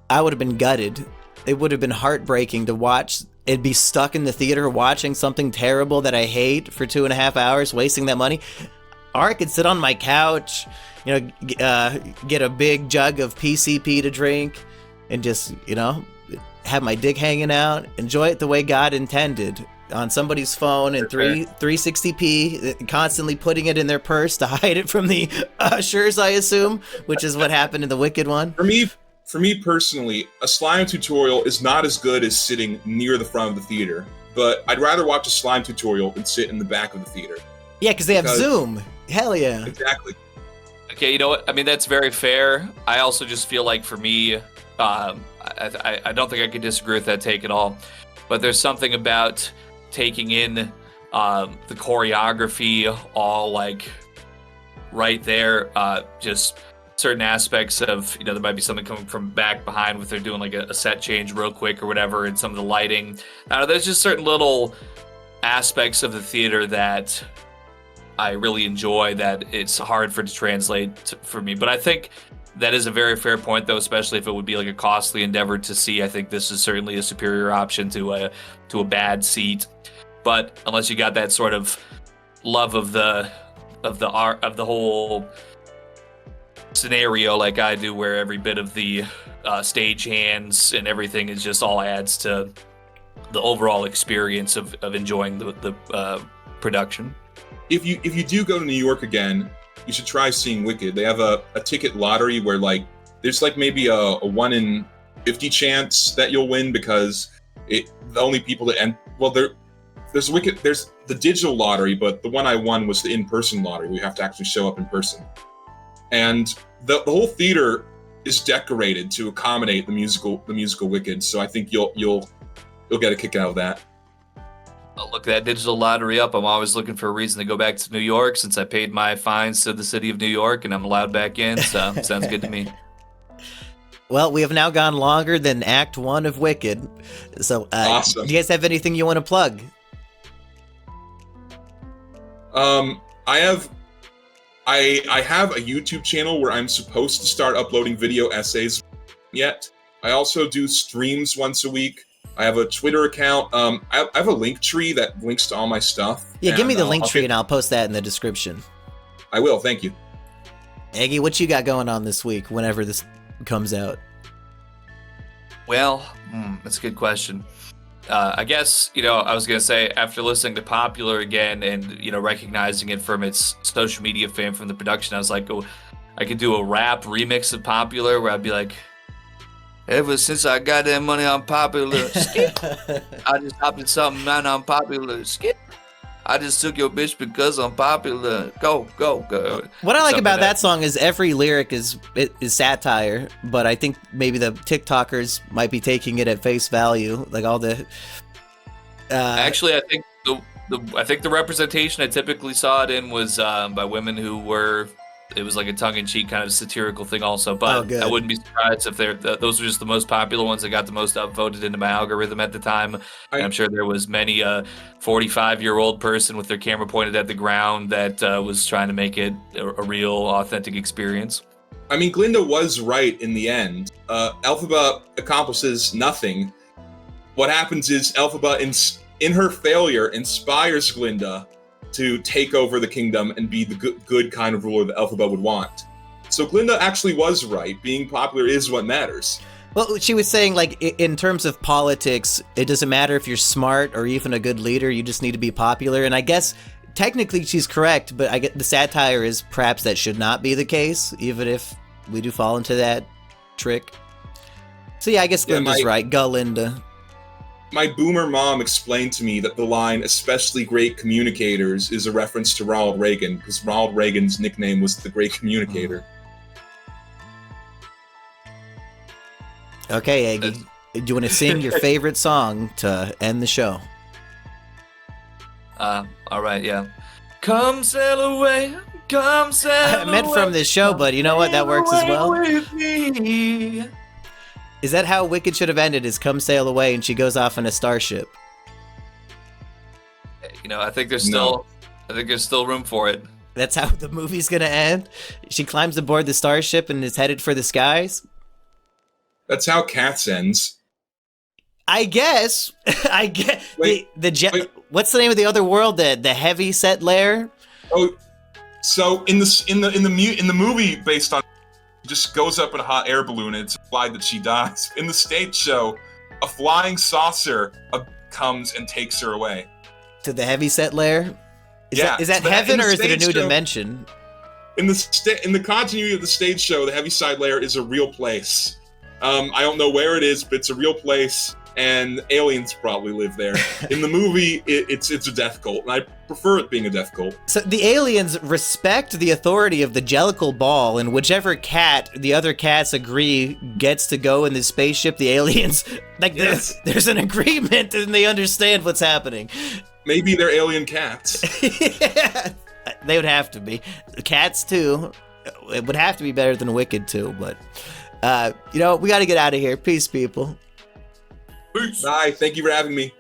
I would have been gutted. It would have been heartbreaking to watch and be stuck in the theater watching something terrible that I hate for 2.5 hours, wasting that money. Or I could sit on my couch, get a big jug of PCP to drink and just, have my dick hanging out, enjoy it the way God intended on somebody's phone in 360p, constantly putting it in their purse to hide it from the ushers, I assume, which is what happened in the Wicked one. For me personally, a slime tutorial is not as good as sitting near the front of the theater, but I'd rather watch a slime tutorial than sit in the back of the theater. Yeah, because they have Zoom. Hell yeah. Exactly. Okay, you know what? I mean, that's very fair. I also just feel like for me, I don't think I could disagree with that take at all. But there's something about taking in the choreography all like right there, just certain aspects of, there might be something coming from back behind if they're doing like a set change real quick or whatever, and some of the lighting. There's just certain little aspects of the theater that I really enjoy that it's hard to translate for me. But I think that is a very fair point, though, especially if it would be like a costly endeavor to see. I think this is certainly a superior option to a bad seat. But unless you got that sort of love of the art of the whole scenario like I do, where every bit of the stage hands and everything is just all adds to the overall experience of enjoying the production. If you do go to New York again, you should try seeing Wicked. They have a ticket lottery where there's maybe a 1 in 50 chance that you'll win, because the only people that there's Wicked, there's the digital lottery, but the one I won was the in-person lottery. We have to actually show up in person, and the whole theater is decorated to accommodate the musical Wicked. So I think you'll get a kick out of that. I'll look that digital lottery up. I'm always looking for a reason to go back to New York since I paid my fines to the city of New York and I'm allowed back in. So sounds good to me. Well, we have now gone longer than Act 1 of Wicked. So awesome. Do you guys have anything you want to plug? I have I have a YouTube channel where I'm supposed to start uploading video essays yet. I also do streams once a week. I have a Twitter account. I have a link tree that links to all my stuff. Yeah, give me the link I'll tree and I'll post that in the description. I will, thank you. Eggy, what you got going on this week whenever this comes out? Well, that's a good question. I guess, I was going to say, after listening to Popular again and, recognizing it from its social media fame from the production, I was like, oh, I could do a rap remix of Popular where I'd be like, ever since I got that money on Popular, skip. I just hopped in something man on Popular, skip. I just took your bitch because I'm popular. Go, go, go. What I like about that song is every lyric is satire, but I think maybe the TikTokers might be taking it at face value, like all the. Actually, I think the representation I typically saw it in was by women who were. It was like a tongue-in-cheek kind of satirical thing, also. But I wouldn't be surprised if those were just the most popular ones that got the most upvoted into my algorithm at the time. And I'm sure there was many 45-year-old person with their camera pointed at the ground that was trying to make it a real, authentic experience. I mean, Glinda was right in the end. Elphaba accomplishes nothing. What happens is Elphaba, in her failure, inspires Glinda to take over the kingdom and be the good kind of ruler that Elphaba would want. So Glinda actually was right. Being popular is what matters. Well, she was saying, like, in terms of politics, it doesn't matter if you're smart or even a good leader, you just need to be popular. And I guess, technically, she's correct, but I get the satire is perhaps that should not be the case, even if we do fall into that trick. So yeah, I guess Glinda's right. Galinda. My boomer mom explained to me that the line, especially great communicators, is a reference to Ronald Reagan, because Ronald Reagan's nickname was the Great Communicator. Okay, Eggy, do you want to sing your favorite song to end the show? All right, yeah. Come sail away, come sail away. I meant from this show, but you know what? That works as well. Is that how Wicked should have ended, is come sail away and she goes off in a starship? I think there's still room for it. That's how the movie's gonna end? She climbs aboard the starship and is headed for the skies? That's how Cats ends. I guess. Wait, what's the name of the other world? The heavy set layer? Oh, so in the movie based on, just goes up in a hot air balloon and it's implied that she dies. In the stage show, a flying saucer comes and takes her away. To the heavyset layer? Is that heaven or is it a new dimension? In the continuity of the stage show, the Heaviside layer is a real place. I don't know where it is, but it's a real place, and aliens probably live there. In the movie, it's a death cult, and I prefer it being a death cult. So the aliens respect the authority of the Jellicle Ball, and whichever cat the other cats agree gets to go in the spaceship, the aliens, there's an agreement and they understand what's happening. Maybe they're alien cats. Yeah, they would have to be. Cats too. It would have to be better than Wicked too, but we got to get out of here. Peace, people. Peace. Bye. Thank you for having me.